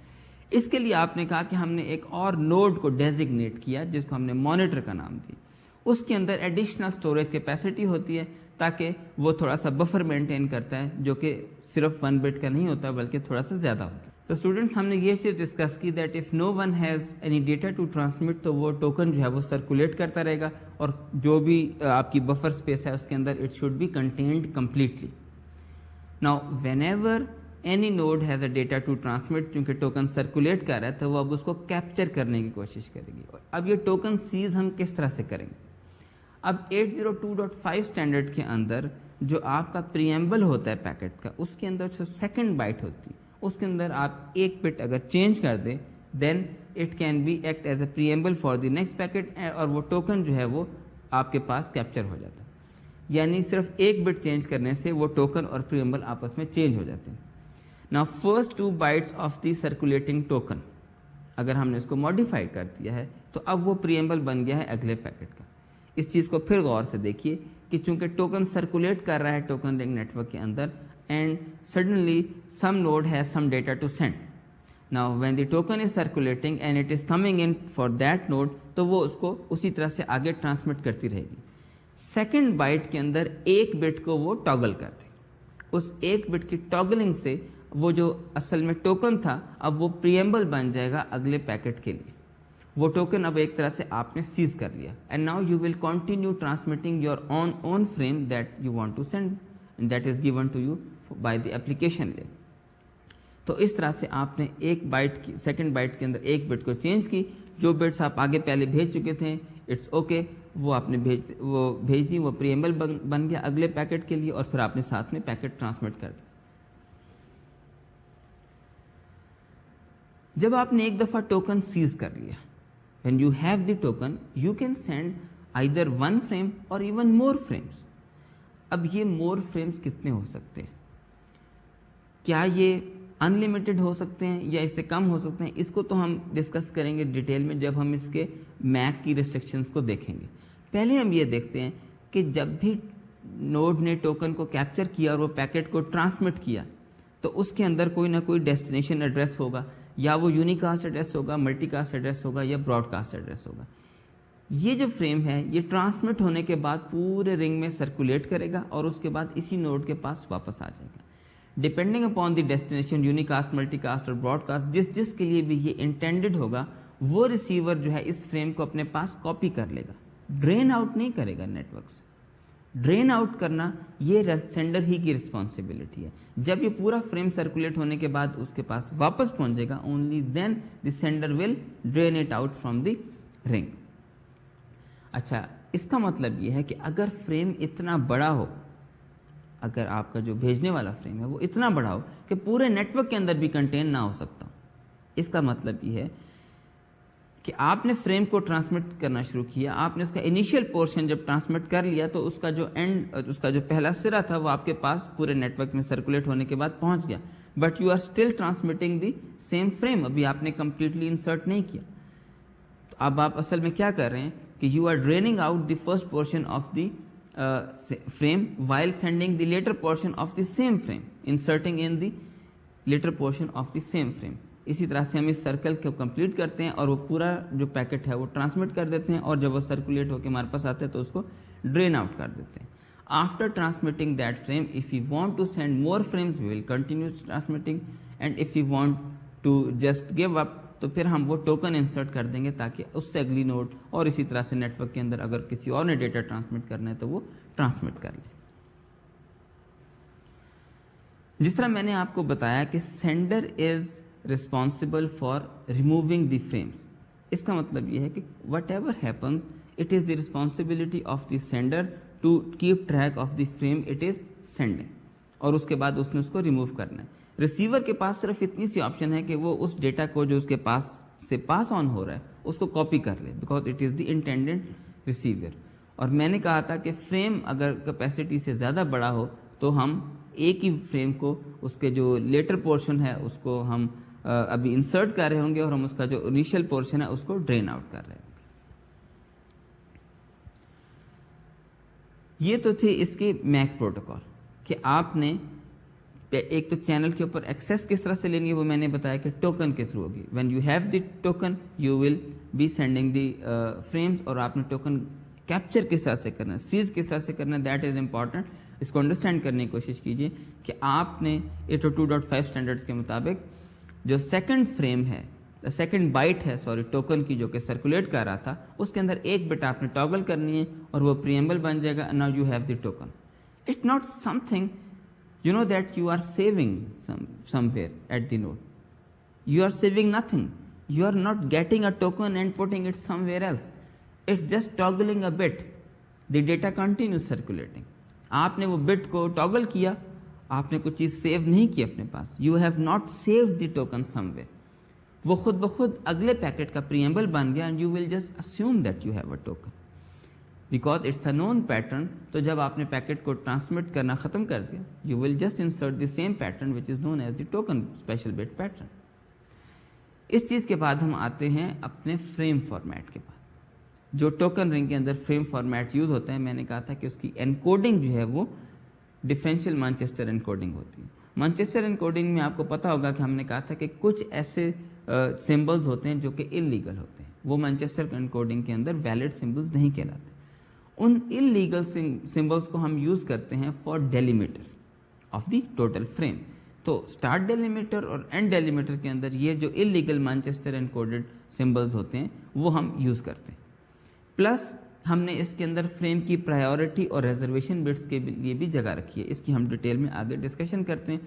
इसके लिए आपने कहा कि हमने एक और नोड को डेजिग्नेट किया जिसको हमने मॉनिटर का नाम दिया. उसके अंदर एडिशनल स्टोरेज कैपेसिटी होती है ताकि वो थोड़ा सा बफर मेंटेन करता है जो कि सिर्फ 1 बिट का नहीं होता बल्कि थोड़ा सा ज़्यादा होता है. तो स्टूडेंट्स हमने ये चीज़ डिस्कस की that if no one has any data to transmit, तो वो टोकन जो है वो सर्कुलेट करता रहेगा और जो भी आपकी बफर स्पेस है उसके अंदर it should be contained completely. Now whenever any node has a data to transmit, क्योंकि टोकन सर्कुलेट कर रहा है तो वो अब उसको कैप्चर करने की कोशिश करेगी. अब ये टोकन सीज हम किस तरह से करेंगे? अब 802.5 स्टैंडर्ड के अंदर जो आपका प्रीएम्बल होता है पैकेट का, उसके अंदर जो सेकंड बाइट होती है उसके अंदर आप एक बिट अगर चेंज कर दें then it can be act as a preamble for the next packet, और वो टोकन जो है वो आपके पास कैप्चर हो जाता है. यानी सिर्फ एक बिट चेंज करने से वो टोकन और प्रीएम्बल आपस में चेंज हो जाते हैं. Now first 2 bytes of the circulating token अगर हमने इसको मॉडिफाई कर दिया है तो अब वो प्रीएम्बल बन गया है अगले पैकेट का. इस चीज़ को फिर गौर से देखिए कि चूंकि टोकन सर्कुलेट कर रहा है टोकन रिंग नेटवर्क के अंदर and suddenly some node has some data to send. Now when the token is circulating and it is coming in for that node, तो वो उसको उसी तरह से आगे ट्रांसमिट करती रहेगी. सेकेंड बाइट के अंदर एक बिट को वो टॉगल करती. उस एक बिट की टॉगलिंग से वो जो असल में टोकन था अब वो प्रीएम्बल बन जाएगा अगले पैकेट के लिए. वो टोकन अब एक तरह से आपने सीज कर लिया and now you will continue transmitting your own frame that you want to send and that is given to you by the application layer. तो इस तरह से आपने एक बाइट की सेकंड बाइट के अंदर एक बिट को चेंज की. जो बिट्स आप आगे पहले भेज चुके थे इट्स ओके, वो आपने भेज दी, वो प्रीएम्बल बन गया अगले पैकेट के लिए और फिर आपने साथ में पैकेट ट्रांसमिट कर दिया. जब आपने एक दफ़ा टोकन सीज कर लिया, when you have the token you can send either 1 frame और इवन मोर फ्रेम्स. अब ये मोर फ्रेम्स कितने हो सकते हैं? क्या ये अनलिमिटेड हो सकते हैं या इससे कम हो सकते हैं? इसको तो हम डिस्कस करेंगे डिटेल में जब हम इसके मैक की रिस्ट्रिक्शंस को देखेंगे. पहले हम ये देखते हैं कि जब भी नोड ने टोकन को कैप्चर किया और वो पैकेट को ट्रांसमिट किया तो उसके अंदर कोई ना कोई डेस्टिनेशन एड्रेस होगा, या वो यूनिकास्ट एड्रेस होगा, मल्टीकास्ट एड्रेस होगा या ब्रॉडकास्ट एड्रेस होगा. ये जो फ्रेम है ये ट्रांसमिट होने के बाद पूरे रिंग में सर्कुलेट करेगा और उसके बाद इसी नोड के पास वापस आ जाएगा. Depending upon the destination, unicast, multicast और ब्रॉडकास्ट, जिस के लिए भी ये इंटेंडेड होगा वो रिसीवर जो है इस फ्रेम को अपने पास कॉपी कर लेगा. ड्रेन आउट नहीं करेगा नेटवर्क से. ड्रेन आउट करना ये सेंडर ही की रिस्पॉन्सिबिलिटी है. जब ये पूरा फ्रेम सर्कुलेट होने के बाद उसके पास वापस पहुंचेगा only then the sender will drain it out from the ring. अच्छा, इसका मतलब ये है कि अगर फ्रेम इतना बड़ा हो, अगर आपका जो भेजने वाला फ्रेम है वो इतना बड़ा हो कि पूरे नेटवर्क के अंदर भी कंटेन ना हो सकता, इसका मतलब ये है कि आपने फ्रेम को ट्रांसमिट करना शुरू किया, आपने उसका इनिशियल पोर्शन जब ट्रांसमिट कर लिया तो उसका जो पहला सिरा था वो आपके पास पूरे नेटवर्क में सर्कुलेट होने के बाद पहुंच गया, but you are still transmitting the same frame. अभी आपने कंप्लीटली इंसर्ट नहीं किया. तो अब आप असल में क्या कर रहे हैं कि you are draining out the first portion of the frame while sending the later portion of the same frame, inserting in the later portion of the same frame. इसी तरह से हम इस सर्कल को कंप्लीट करते हैं और वो पूरा जो पैकेट है वो ट्रांसमिट कर देते हैं, और जब वो सर्कुलेट होकर हमारे पास आते हैं तो उसको ड्रेन आउट कर देते हैं. After transmitting that frame, if we want to send more frames, we will continue transmitting, and if we want to just give up, तो फिर हम वो टोकन इंसर्ट कर देंगे ताकि उससे अगली नोड, और इसी तरह से नेटवर्क के अंदर अगर किसी और ने डेटा ट्रांसमिट करना है तो वो ट्रांसमिट कर ले. जिस तरह मैंने आपको बताया कि sender is responsible for removing the frames, इसका मतलब ये है कि whatever happens it is the responsibility of the sender to keep track of the frame it is sending, और उसके बाद उसने उसको रिमूव करना है. रिसीवर के पास सिर्फ इतनी सी ऑप्शन है कि वो उस डेटा को जो उसके पास से पास ऑन हो रहा है उसको कॉपी कर ले, because it is the intended receiver. और मैंने कहा था कि फ्रेम अगर कैपेसिटी से ज़्यादा बड़ा हो तो हम एक ही फ्रेम को, उसके जो लेटर पोर्शन है उसको हम अभी इंसर्ट कर रहे होंगे, और हम उसका जो इनिशियल पोर्शन है उसको ड्रेन आउट कर रहे होंगे. ये तो थे इसके मैक प्रोटोकॉल कि आपने एक तो चैनल के ऊपर एक्सेस किस तरह से लेनी है, वो मैंने बताया कि टोकन के थ्रू होगी. When you have the token you will be sending the frames, और आपने टोकन कैप्चर किस तरह से करना है, सीज किस तरह से करना है, दैट इज इंपॉर्टेंट. इसको अंडरस्टैंड करने की कोशिश कीजिए कि आपने 802.5 स्टैंडर्ड्स के मुताबिक जो सेकंड फ्रेम है, सेकंड बाइट है सॉरी टोकन की, जो कि सर्कुलेट कर रहा था, उसके अंदर एक बिट आपने टॉगल करनी है और वो प्रीएम्बल बन जाएगा. Now you have the token. It's not something you know that you are saving somewhere at the node. You are saving nothing. You are not getting a token and putting it somewhere else. It's just toggling a bit. The data continues circulating. आपने वो bit को toggle किया, आपने कुछ चीज़ save नहीं की अपने पास. You have not saved the token somewhere. वो खुद ब खुद अगले पैकेट का प्रीएम्बल बन गया, and you will just assume that you have a token. Because it's a known pattern. तो जब आपने पैकेट को ट्रांसमिट करना ख़त्म कर दिया, you will just insert the same pattern which is known as the token special bit pattern. इस चीज़ के बाद हम आते हैं अपने फ्रेम फॉर्मेट के पास. जो टोकन रिंग के अंदर फ्रेम फॉर्मेट यूज़ होता है, मैंने कहा था कि उसकी एनकोडिंग जो है वो डिफरेंशियल मैनचेस्टर एनकोडिंग होती है. मैनचेस्टर एनकोडिंग में आपको पता होगा कि हमने कहा था कि कुछ ऐसे सिम्बल्स होते हैं जो कि इलीगल होते हैं, वो मैनचेस्टर एनकोडिंग के अंदर वैलिड सिम्बल्स नहीं कहलाते. उन इलीगल सिंबल्स को हम यूज़ करते हैं for delimiters of the total frame. तो स्टार्ट डेलीमीटर और एंड डेलीमीटर के अंदर ये जो इलीगल मैनचेस्टर एनकोडेड सिंबल्स होते हैं वो हम यूज़ करते हैं. प्लस हमने इसके अंदर फ्रेम की प्रायोरिटी और रिजर्वेशन बिट्स के लिए भी जगह रखी है. इसकी हम डिटेल में आगे डिस्कशन करते हैं.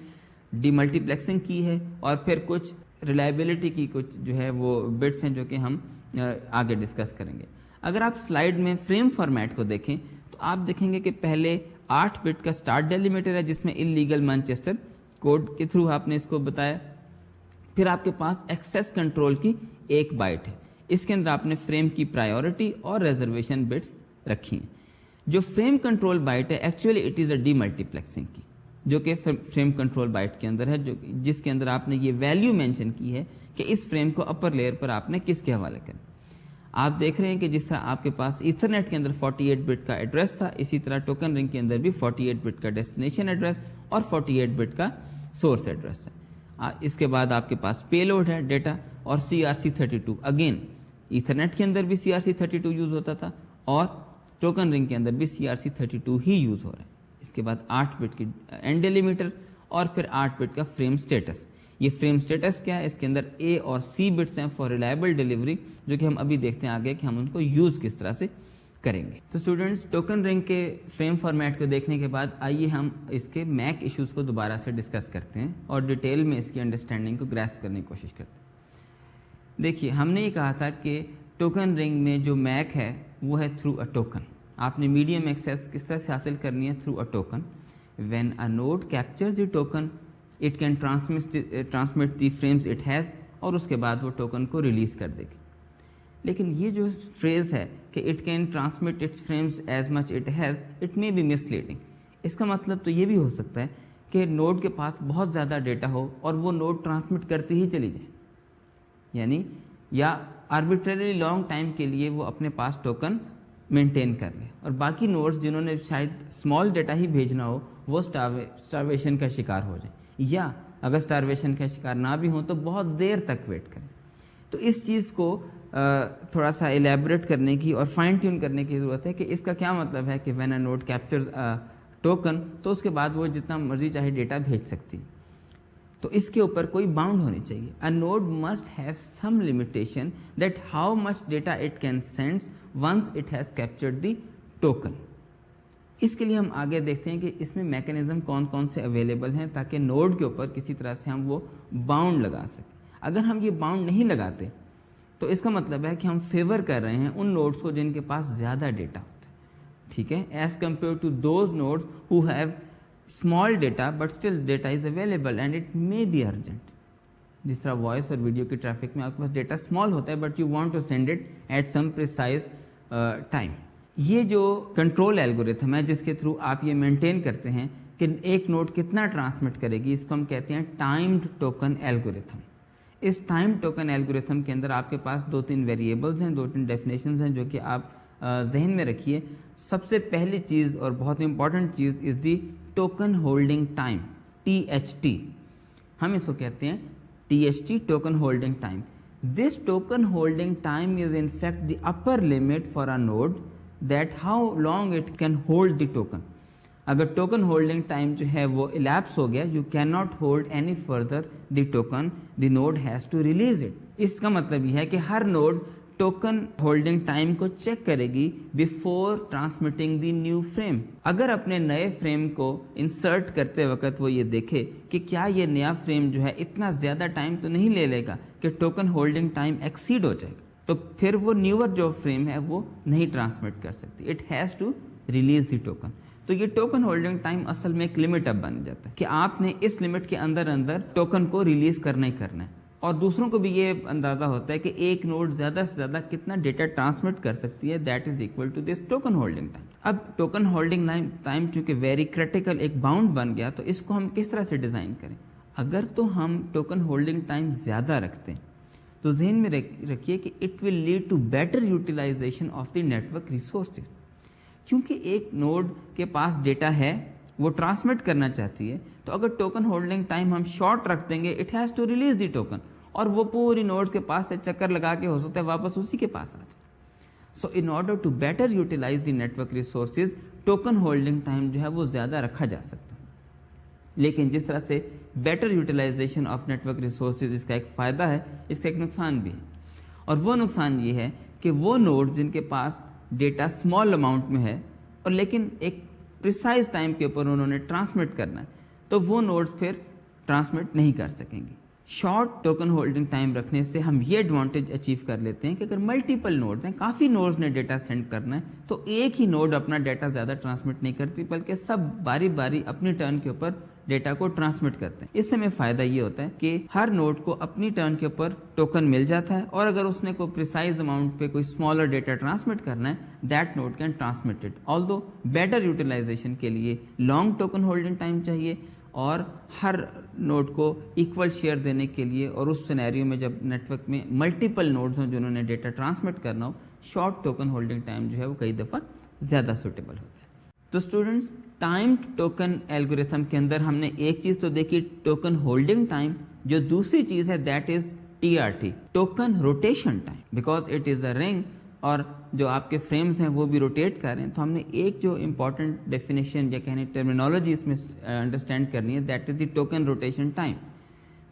डीमल्टीप्लेक्सिंग की है, और फिर कुछ रिलायबिलिटी की कुछ जो है वो बिट्स हैं जो कि हम आगे डिस्कस करेंगे. अगर आप स्लाइड में फ्रेम फॉर्मेट को देखें तो आप देखेंगे कि पहले 8 बिट का स्टार्ट डेलीमीटर है जिसमें इलीगल मैनचेस्टर कोड के थ्रू आपने इसको बताया. फिर आपके पास एक्सेस कंट्रोल की एक बाइट है. इसके अंदर आपने फ्रेम की प्रायोरिटी और रिजर्वेशन बिट्स रखी हैं. जो फ्रेम कंट्रोल बाइट है actually it is a demultiplexing की, जो कि फ्रेम कंट्रोल बाइट के अंदर है, जो जिसके अंदर आपने ये वैल्यू मेंशन की है कि इस फ्रेम को अपर लेयर पर आपने किसके हवाले करना. आप देख रहे हैं कि जिस तरह आपके पास ईथरनेट के अंदर 48 बिट का एड्रेस था, इसी तरह टोकन रिंग के अंदर भी 48 बिट का डेस्टिनेशन एड्रेस और 48 बिट का सोर्स एड्रेस है. इसके बाद आपके पास पेलोड है डेटा और CRC32. अगेन ईथरनेट के अंदर भी CRC32 यूज़ होता था और टोकन रिंग के अंदर भी CRC32 ही यूज़ हो रहा है. इसके बाद 8 बिट की एंड डेलीमीटर और फिर 8 बिट का फ्रेम स्टेटस. ये फ्रेम स्टेटस क्या है? इसके अंदर A और C बिट्स हैं फॉर रिलायबल डिलीवरी, जो कि हम अभी देखते हैं आगे कि हम उनको यूज़ किस तरह से करेंगे. तो स्टूडेंट्स, टोकन रिंग के फ्रेम फॉर्मेट को देखने के बाद आइए हम इसके मैक इश्यूज़ को दोबारा से डिस्कस करते हैं और डिटेल में इसकी अंडरस्टैंडिंग को ग्रैस्प करने की कोशिश करते हैं. देखिए, हमने ये कहा था कि टोकन रिंग में जो मैक है वो है थ्रू अ टोकन. आपने मीडियम एक्सेस किस तरह से हासिल करनी है? Through a token. When a node captures the token it can transmit the frames it has, और उसके बाद वो टोकन को रिलीज़ कर देगी. लेकिन ये जो फ्रेज़ है कि it can transmit its frames as much it has, it may be misleading. इसका मतलब तो ये भी हो सकता है कि नोड के पास बहुत ज़्यादा डेटा हो और वो नोड ट्रांसमिट करती ही चली जाए, यानी या आर्बिट्रेरी लॉन्ग टाइम के लिए वो अपने पास टोकन मेंटेन कर ले, और बाकी नोड्स जिन्होंने शायद स्मॉल डेटा ही भेजना हो वो स्टारवेशन का शिकार हो जाए. या اگر اسٹارویشن کا شکار نہ بھی ہوں تو بہت دیر تک ویٹ کریں. تو اس چیز کو تھوڑا سا ایلیبریٹ کرنے کی اور فائن ٹیون کرنے کی ضرورت ہے کہ اس کا کیا مطلب ہے کہ when a node captures token تو اس کے بعد وہ جتنا مرضی چاہے ڈیٹا بھیج سکتی. تو اس کے اوپر کوئی باؤنڈ ہونی چاہیے. A node must have some limitation that how much data it can send once it has captured the token. اس کے لیے ہم آگے دیکھتے ہیں کہ اس میں میکینزم کون کون سے اویلیبل ہیں تاکہ نوڈ کے اوپر کسی طرح سے ہم وہ باؤنڈ لگا سکیں. اگر ہم یہ باؤنڈ نہیں لگاتے تو اس کا مطلب ہے کہ ہم فیور کر رہے ہیں ان نوڈس کو جن کے پاس زیادہ ڈیٹا ہوتا ہے. ٹھیک ہے, as compare to those nodes who have small data but still data is available and it may be urgent. جس طرح وائس اور ویڈیو کی ٹریفک میں آپ کے پاس ڈیٹا اسمال ہوتا ہے but you want to send it at some precise time. یہ جو کنٹرول الگوریتھم ہے جس کے تھرو آپ یہ مینٹین کرتے ہیں کہ ایک نوڈ کتنا ٹرانسمٹ کرے گی, اس کو ہم کہتے ہیں ٹائمڈ ٹوکن الگوریتھم. اس ٹائم ٹوکن الگوریتھم کے اندر آپ کے پاس 2-3 ویریبلز ہیں, 2-3 ڈیفینیشنز ہیں جو کہ آپ ذہن میں رکھیے. سب سے پہلی چیز اور بہت امپورٹنٹ چیز is the token holding time, THT. ہم اس کو کہتے ہیں THT, token holding time. This token holding time is in fact the upper limit for a node that how long it can hold the token. اگر token holding time جو ہے وہ elapse ہو گیا, you can not hold any further the token, the node has to release it. اس کا مطلب یہ ہے کہ ہر نوڈ ٹوکن ہولڈنگ ٹائم کو چیک کرے گی بیفور ٹرانسمیٹنگ دی نیو فریم. اگر اپنے نئے فریم کو انسرٹ کرتے وقت وہ یہ دیکھے کہ کیا یہ نیا فریم جو ہے اتنا زیادہ ٹائم تو نہیں لے لے گا کہ ٹوکن ہولڈنگ ٹائم ایکسیڈ ہو جائے گا, تو پھر وہ نیور جو فریم ہے وہ نہیں ٹرانسمٹ کر سکتی. It has to release the token. تو یہ ٹوکن ہولڈنگ ٹائم اصل میں ایک لمٹ اب بن جاتا ہے کہ آپ نے اس لمٹ کے اندر ٹوکن کو ریلیز کرنا ہی کرنا ہے. اور دوسروں کو بھی یہ اندازہ ہوتا ہے کہ ایک نوڈ زیادہ سے زیادہ کتنا ڈیٹا ٹرانسمٹ کر سکتی ہے, that is equal to this token holding time. اب ٹوکن ہولڈنگ ٹائم چونکہ ویری کریٹیکل ایک باؤنڈ بن گیا, تو اس کو ہم کس طرح سے ڈیزائن کریں. اگر تو ہم ٹوکن ہولڈنگ ٹائم زیادہ رکھتے ہیں تو ذہن میں رکھیے کہ it will lead to better utilization of the network resources. کیونکہ ایک نوڈ کے پاس ڈیٹا ہے, وہ ٹرانسمٹ کرنا چاہتی ہے, تو اگر ٹوکن ہولڈنگ ٹائم ہم شارٹ رکھ دیں گے, it has to release the token, اور وہ پوری نوڈ کے پاس سے چکر لگا کے ہو سکتا ہے واپس اسی کے پاس آ جائے. So in order to better utilise the network resources, token holding time جو ہے وہ زیادہ رکھا جا سکتا ہے. لیکن جس طرح سے better utilization of network resources اس کا ایک فائدہ ہے, اس کا ایک نقصان بھی ہے. اور وہ نقصان یہ ہے کہ وہ نوڈز جن کے پاس ڈیٹا اسمال اماؤنٹ میں ہے اور لیکن ایک پریسائز ٹائم کے اوپر انہوں نے ٹرانسمٹ کرنا ہے, تو وہ نوڈز پھر ٹرانسمٹ نہیں کر سکیں گے. شارٹ ٹوکن ہولڈنگ ٹائم رکھنے سے ہم یہ ایڈوانٹیج اچیو کر لیتے ہیں کہ اگر ملٹیپل نوڈز ہیں, کافی نوڈز نے ڈیٹا سینڈ کرنا ہے, تو ایک ہی نوڈ اپنا ڈیٹا زیادہ ٹرانسمٹ نہیں کرتی بلکہ سب باری باری اپنی ٹرن کے اوپر ڈیٹا کو ٹرانسمٹ کرتے ہیں. اس سے ہمیں فائدہ یہ ہوتا ہے کہ ہر نوڈ کو اپنی ٹرن کے اوپر ٹوکن مل جاتا ہے, اور اگر اس نے کوئی پریسائز اماؤنٹ پہ کوئی اسمالر ڈیٹا ٹرانسمٹ کرنا ہے, that node can transmit it. Although better utilization کے لیے لانگ ٹوکن ہولڈنگ ٹائم چاہیے, اور ہر نوڈ کو ایکول شیئر دینے کے لیے, اور اس سینیریو میں جب نیٹ ورک میں ملٹیپل نوڈز ہوں جنہوں نے ڈیٹا ٹرانسمٹ کرنا ہو, شارٹ ٹوکن ہولڈنگ ٹائم جو ہے وہ کئی دفعہ زیادہ سوٹیبل ہوتا ہے. تو اسٹوڈنٹس, ٹائمڈ ٹوکن الگوریتھم کے اندر ہم نے ایک چیز تو دیکھی ٹوکن ہولڈنگ ٹائم, جو دوسری چیز ہے that is TRT, token rotation time, because it is a ring, اور جو آپ کے فریمز ہیں وہ بھی روٹیٹ کر رہے ہیں. تو ہم نے ایک جو امپورٹنٹ ڈیفینیشن یا کہنے ٹرمینالوجی اس میں انڈرسٹینڈ کرنی ہے, that is the token rotation time.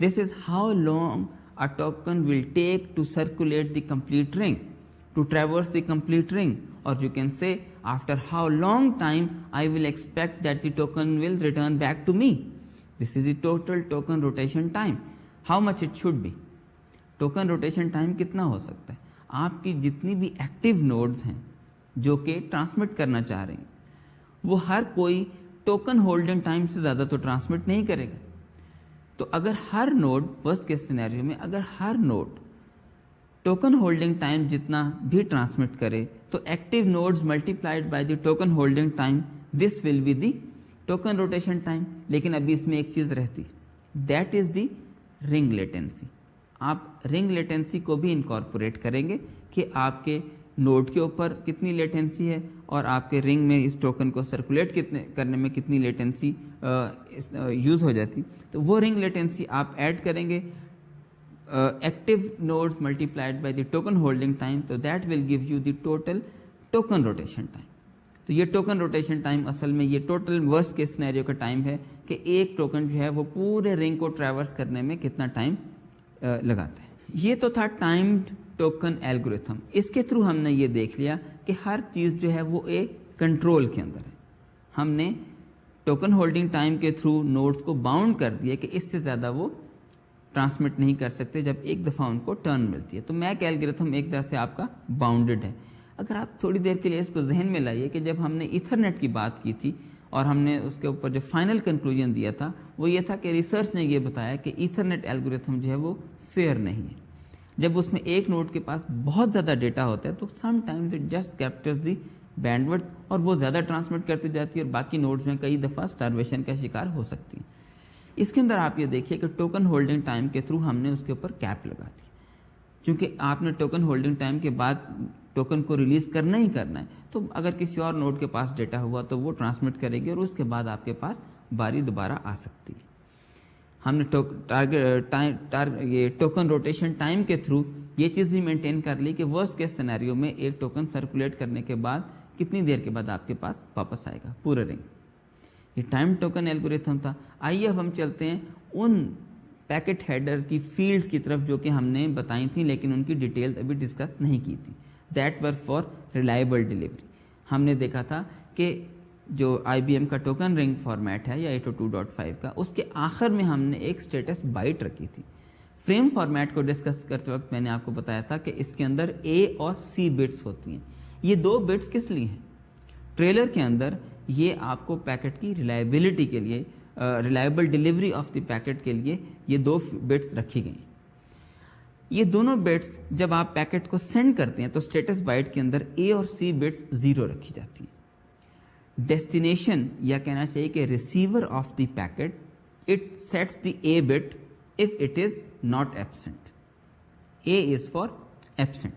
This is how long a token will take to circulate the complete ring, to traverse the complete ring, or you can say after how long time I will expect that the token will return back to me. This is the total token rotation time. How much it should be? Token rotation time کتنا ہو سکتا ہے؟ آپ کی جتنی بھی active nodes ہیں جو کہ ٹرانسمٹ کرنا چاہ رہے ہیں, وہ ہر کوئی ٹوکن ہولڈنگ ٹائم سے زیادہ تو ٹرانسمٹ نہیں کرے گا. تو اگر ہر نوڈ, ورسٹ کیس سینیریو میں اگر ہر نوڈ ٹوکن ہولڈنگ ٹائم جتنا بھی ٹرانسمٹ کرے, تو active nodes multiplied by the token holding time, this will be the token rotation time. لیکن ابھی اس میں ایک چیز رہتی, دیٹ از دی رنگ لیٹنسی. آپ رنگ لیٹنسی کو بھی انکارپوریٹ کریں گے کہ آپ کے نوڈ کے اوپر کتنی لیٹنسی ہے, اور آپ کے رنگ میں اس ٹوکن کو سرکولیٹ کرنے میں کتنی لیٹنسی यूज़ हो जाती, तो वो रिंग लेटेंसी आप ऐड करेंगे active nodes multiplied by the token holding time, तो that will give you the total token rotation time. तो ये टोकन रोटेशन टाइम असल में ये टोटल वर्स्ट केस सिनेरियो का टाइम है कि एक टोकन जो है वो पूरे रिंग को ट्रैवर्स करने में कितना टाइम लगाता है। ये तो था टाइम्ड टोकन एल्गोरिथम। इसके थ्रू हमने ये देख लिया कि हर चीज़ जो है वो एक कंट्रोल के अंदर है। हमने टोकन होल्डिंग टाइम के थ्रू नोड्स को बाउंड कर दिया कि इससे ज़्यादा वो ट्रांसमिट नहीं कर सकते जब एक दफ़ा उनको टर्न मिलती है। तो मैक एल्गोरिथम एक तरह से आपका बाउंडेड है। अगर आप थोड़ी देर के लिए इसको जहन में लाइए कि जब हमने ईथरनेट की बात की थी और हमने उसके ऊपर जो फाइनल कंक्लूजन दिया था वो ये था कि रिसर्च ने ये बताया कि ईथरनेट एल्गोरिथम जो है वो फेयर नहीं है। जब उसमें एक नोड के पास बहुत ज़्यादा डेटा होता है तो sometimes it just captures the bandwidth और वो ज़्यादा ट्रांसमिट करती जाती है और बाकी नोड्स में कई दफ़ा स्टारवेशन का शिकार हो सकती हैं। इसके अंदर आप ये देखिए कि टोकन होल्डिंग टाइम के थ्रू हमने उसके ऊपर कैप लगा दी। चूँकि आपने टोकन होल्डिंग टाइम के बाद टोकन को रिलीज़ करना ही करना है, तो अगर किसी और नोड के पास डेटा हुआ तो वो ट्रांसमिट करेगी और उसके बाद आपके पास बारी दोबारा आ सकती है। हमने ये टोकन रोटेशन टाइम के थ्रू ये चीज़ भी मेंटेन कर ली कि वर्स्ट केस सिनेरियो में एक टोकन सर्कुलेट करने के बाद कितनी देर के बाद आपके पास वापस आएगा पूरा रिंग। ये टाइम टोकन एल्गोरिथम था। आइए अब हम चलते हैं उन पैकेट हेडर की फील्ड्स की तरफ जो कि हमने बताई थी लेकिन उनकी डिटेल अभी डिस्कस नहीं की थी। That were for reliable delivery. हमने देखा था कि जो IBM का टोकन रिंग फॉर्मेट है या 802.5 का, उसके आखिर में हमने एक स्टेटस बाइट रखी थी। फ्रेम फॉर्मेट को डिस्कस करते वक्त मैंने आपको बताया था कि इसके अंदर A और C बिट्स होती हैं। ये दो बिट्स किस लिए हैं? ट्रेलर के अंदर ये आपको पैकेट की रिलायबिलिटी के लिए, reliable delivery of the packet के लिए ये दो बिट्स रखी गई। ये दोनों बिट्स जब आप पैकेट को सेंड करते हैं तो स्टेटस बाइट के अंदर A और C बिट्स 0 रखी जाती हैं। डेस्टिनेशन या कहना चाहिए कि receiver of the packet, it sets the A bit if it is not absent. A is for absent.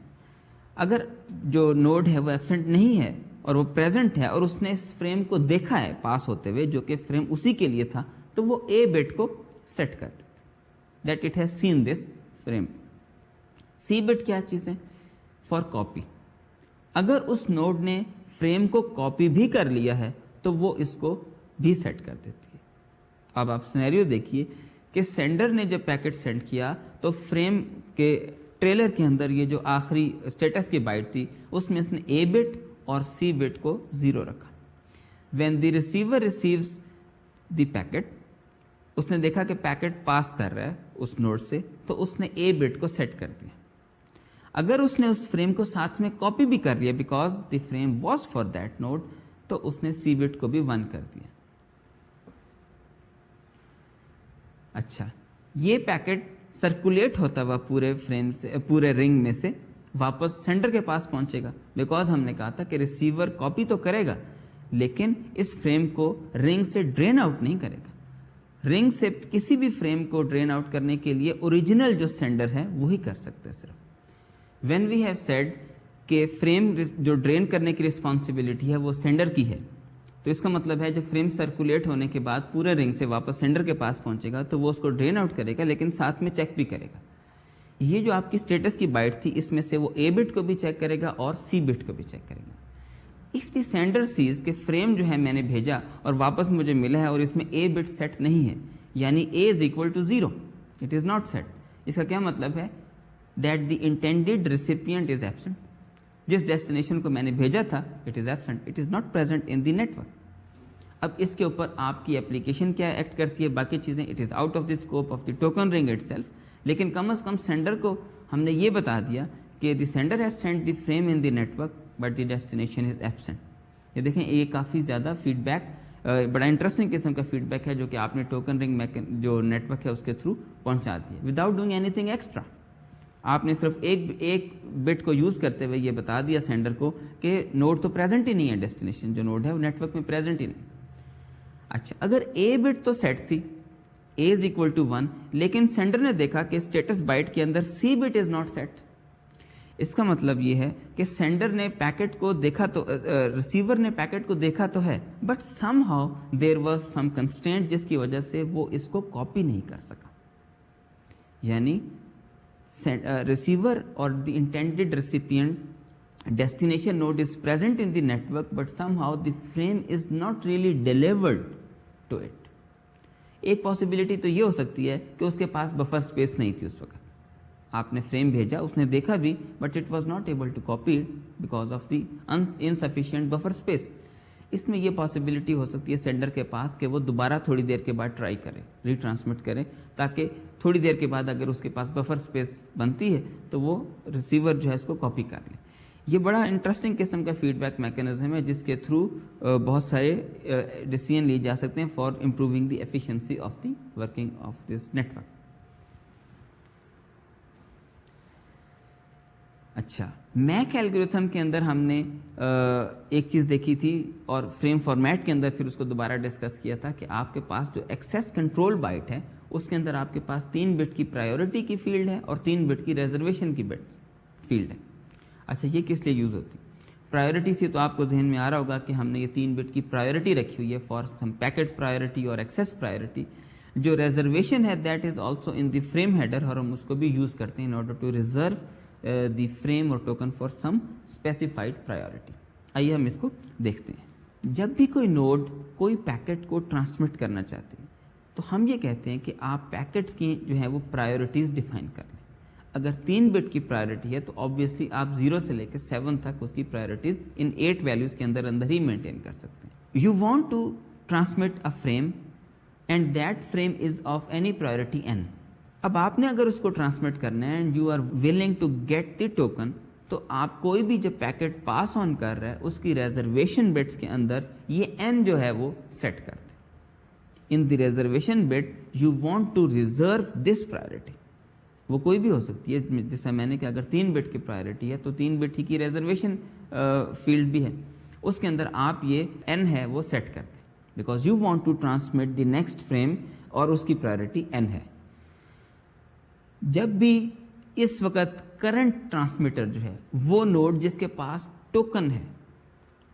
अगर जो नोड है वो एब्सेंट नहीं है और वो प्रेजेंट है और उसने इस फ्रेम को देखा है पास होते हुए जो कि फ्रेम उसी के लिए था, तो वो A बिट को सेट कर देते that it has seen this frame. C bit क्या चीज़ है? For copy. अगर उस नोड ने फ्रेम को कॉपी भी कर लिया है तो वो इसको भी सेट कर देती है। अब आप सिनेरियो देखिए कि सेंडर ने जब पैकेट सेंड किया तो फ्रेम के ट्रेलर के अंदर ये जो आखिरी स्टेटस की बाइट थी उसमें इसने A बिट और C बिट को 0 रखा। When the receiver receives the packet, उसने देखा कि पैकेट पास कर रहा है उस नोड से, तो उसने A बिट को सेट कर दिया। अगर उसने उस फ्रेम को साथ में कॉपी भी कर लिया because the frame was for that node, तो उसने C बिट को भी 1 कर दिया। अच्छा, ये पैकेट सर्कुलेट होता हुआ पूरे फ्रेम से, पूरे रिंग में से वापस सेंडर के पास पहुंचेगा बिकॉज हमने कहा था कि रिसीवर कॉपी तो करेगा लेकिन इस फ्रेम को रिंग से ड्रेन आउट नहीं करेगा। रिंग से किसी भी फ्रेम को ड्रेन आउट करने के लिए ओरिजिनल जो सेंडर है वही कर सकते हैं सिर्फ। व्हेन वी हैव सेड कि फ्रेम जो ड्रेन करने की रिस्पॉन्सिबिलिटी है वो सेंडर की है, तो इसका मतलब है जब फ्रेम सर्कुलेट होने के बाद पूरे रिंग से वापस सेंडर के पास पहुंचेगा तो वो उसको ड्रेन आउट करेगा लेकिन साथ में चेक भी करेगा। ये जो आपकी स्टेटस की बाइट थी इसमें से वो A बिट को भी चेक करेगा और C बिट को भी चेक करेगा। इफ़ द सेंडर सीज के फ्रेम जो है मैंने भेजा और वापस मुझे मिला है और इसमें A बिट सेट नहीं है, यानी A is equal to 0, it is not set. इसका क्या मतलब है? That the intended recipient is absent. जिस डेस्टिनेशन को मैंने भेजा था it is absent, it is not present in the network. अब इसके ऊपर आपकी एप्लीकेशन क्या एक्ट करती है, बाकी चीज़ें it is out of the scope of the token ring itself, लेकिन कम अज़ कम सेंडर को हमने ये बता दिया कि the sender has sent the frame in the network but the destination is absent. ये देखें, ये काफ़ी ज़्यादा फीडबैक, बड़ा इंटरेस्टिंग किस्म का फीडबैक है जो कि आपने टोकन रिंग जो नेटवर्क है उसके थ्रू पहुंचा दिया विदाउट डूइंग एनीथिंग एक्स्ट्रा। आपने सिर्फ एक बिट को यूज़ करते हुए ये बता दिया सेंडर को कि नोड तो प्रेजेंट ही नहीं है, डेस्टिनेशन जो नोड है वो नेटवर्क में प्रेजेंट ही नहीं। अच्छा, अगर A बिट तो सेट थी, A इज इक्वल टू 1, लेकिन सेंडर ने देखा कि स्टेटस बाइट के अंदर C bit is not set. اس کا مطلب یہ ہے کہ سینڈر نے پیکٹ کو دیکھا تو ریسیور نے پیکٹ کو دیکھا تو ہے، but some how there was some constraint جس کی وجہ سے وہ اس کو کاپی نہیں کر سکا. یعنی receiver or the intended recipient destination node is present in the network, but somehow the frame is not really delivered to it. ایک پاسبلٹی تو یہ ہو سکتی ہے کہ اس کے پاس بفر اسپیس نہیں تھی اس وقت. آپ نے فریم بھیجا، اس نے دیکھا بھی، but it was not able to copy it because of the insufficient buffer space. اس میں یہ پاسبلٹی ہو سکتی ہے سینڈر کے پاس کہ وہ دوبارہ تھوڑی دیر کے بعد ٹرائی کرے، ری ٹرانسمٹ کرے، تاکہ تھوڑی دیر کے بعد اگر اس کے پاس بفر اسپیس بنتی ہے تو وہ ریسیور جو ہے اس کو کاپی کر لے. یہ بڑا انٹرسٹنگ قسم کا فیڈ بیک میکینزم ہے جس کے تھرو بہت سارے ڈیسیژن لیے جا سکتے ہیں for improving the efficiency of the working of this network. اچھا، میک الگوریتھم کے اندر ہم نے ایک چیز دیکھی تھی اور فریم فارمیٹ کے اندر پھر اس کو دوبارہ ڈسکس کیا تھا کہ آپ کے پاس جو ایکسیس کنٹرول بائٹ ہے اس کے اندر آپ کے پاس 3 بٹ کی پرائیورٹی کی فیلڈ ہے اور 3 بٹ کی ریزرویشن کی فیلڈ ہے. اچھا، یہ کس لیے یوز ہوتی؟ پرائیورٹی سے تو آپ کو ذہن میں آ رہا ہوگا کہ ہم نے یہ 3 بٹ کی پرائیورٹی رکھی ہوئی ہے فار سم پیکٹ پرائیورٹی اور ایکسیس پرائیورٹی. جو ریزرویشن ہے that is also in the frame header اور ہم اس کو بھی یوز کرتے ہیں in order to reserve the frame اور token for some specified priority. آئیے ہم اس کو دیکھتے ہیں. جب بھی کوئی نوڈ کوئی پیکٹ کو ٹرانسمٹ کرنا چاہتے ہیں تو ہم یہ کہتے ہیں کہ آپ پیکٹس کی جو ہے وہ پرائیورٹیز ڈیفائن کر لیں. اگر 3 بٹ کی پرائیورٹی ہے تو آبویسلی آپ 0 سے لے کے 7 تک اس کی پرائیورٹیز ان 8 ویلیوز کے اندر ہی مینٹین کر سکتے ہیں. You want to transmit a frame and that frame is of any priority n. اب آپ نے اگر اس کو ٹرانسمٹ کرنا ہے and you are willing to get the token, تو آپ کوئی بھی جب پیکٹ پاس آن کر رہا ہے اس کی ریزرویشن بٹس کے اندر یہ n جو ہے وہ سیٹ کرتے. In the reservation but you want to reserve this priority. وہ کوئی بھی ہو سکتی ہے، جیسا میں نے کہ اگر 3 بٹ کی پرائیورٹی ہے تو 3 بٹ ہی کی ریزرویشن فیلڈ بھی ہے، اس کے اندر آپ یہ n ہے وہ سیٹ کرتے because you want to transmit the next frame اور اس کی پرائیورٹی n ہے. جب بھی اس وقت کرنٹ ٹرانسمیٹر جو ہے وہ نوڈ جس کے پاس ٹوکن ہے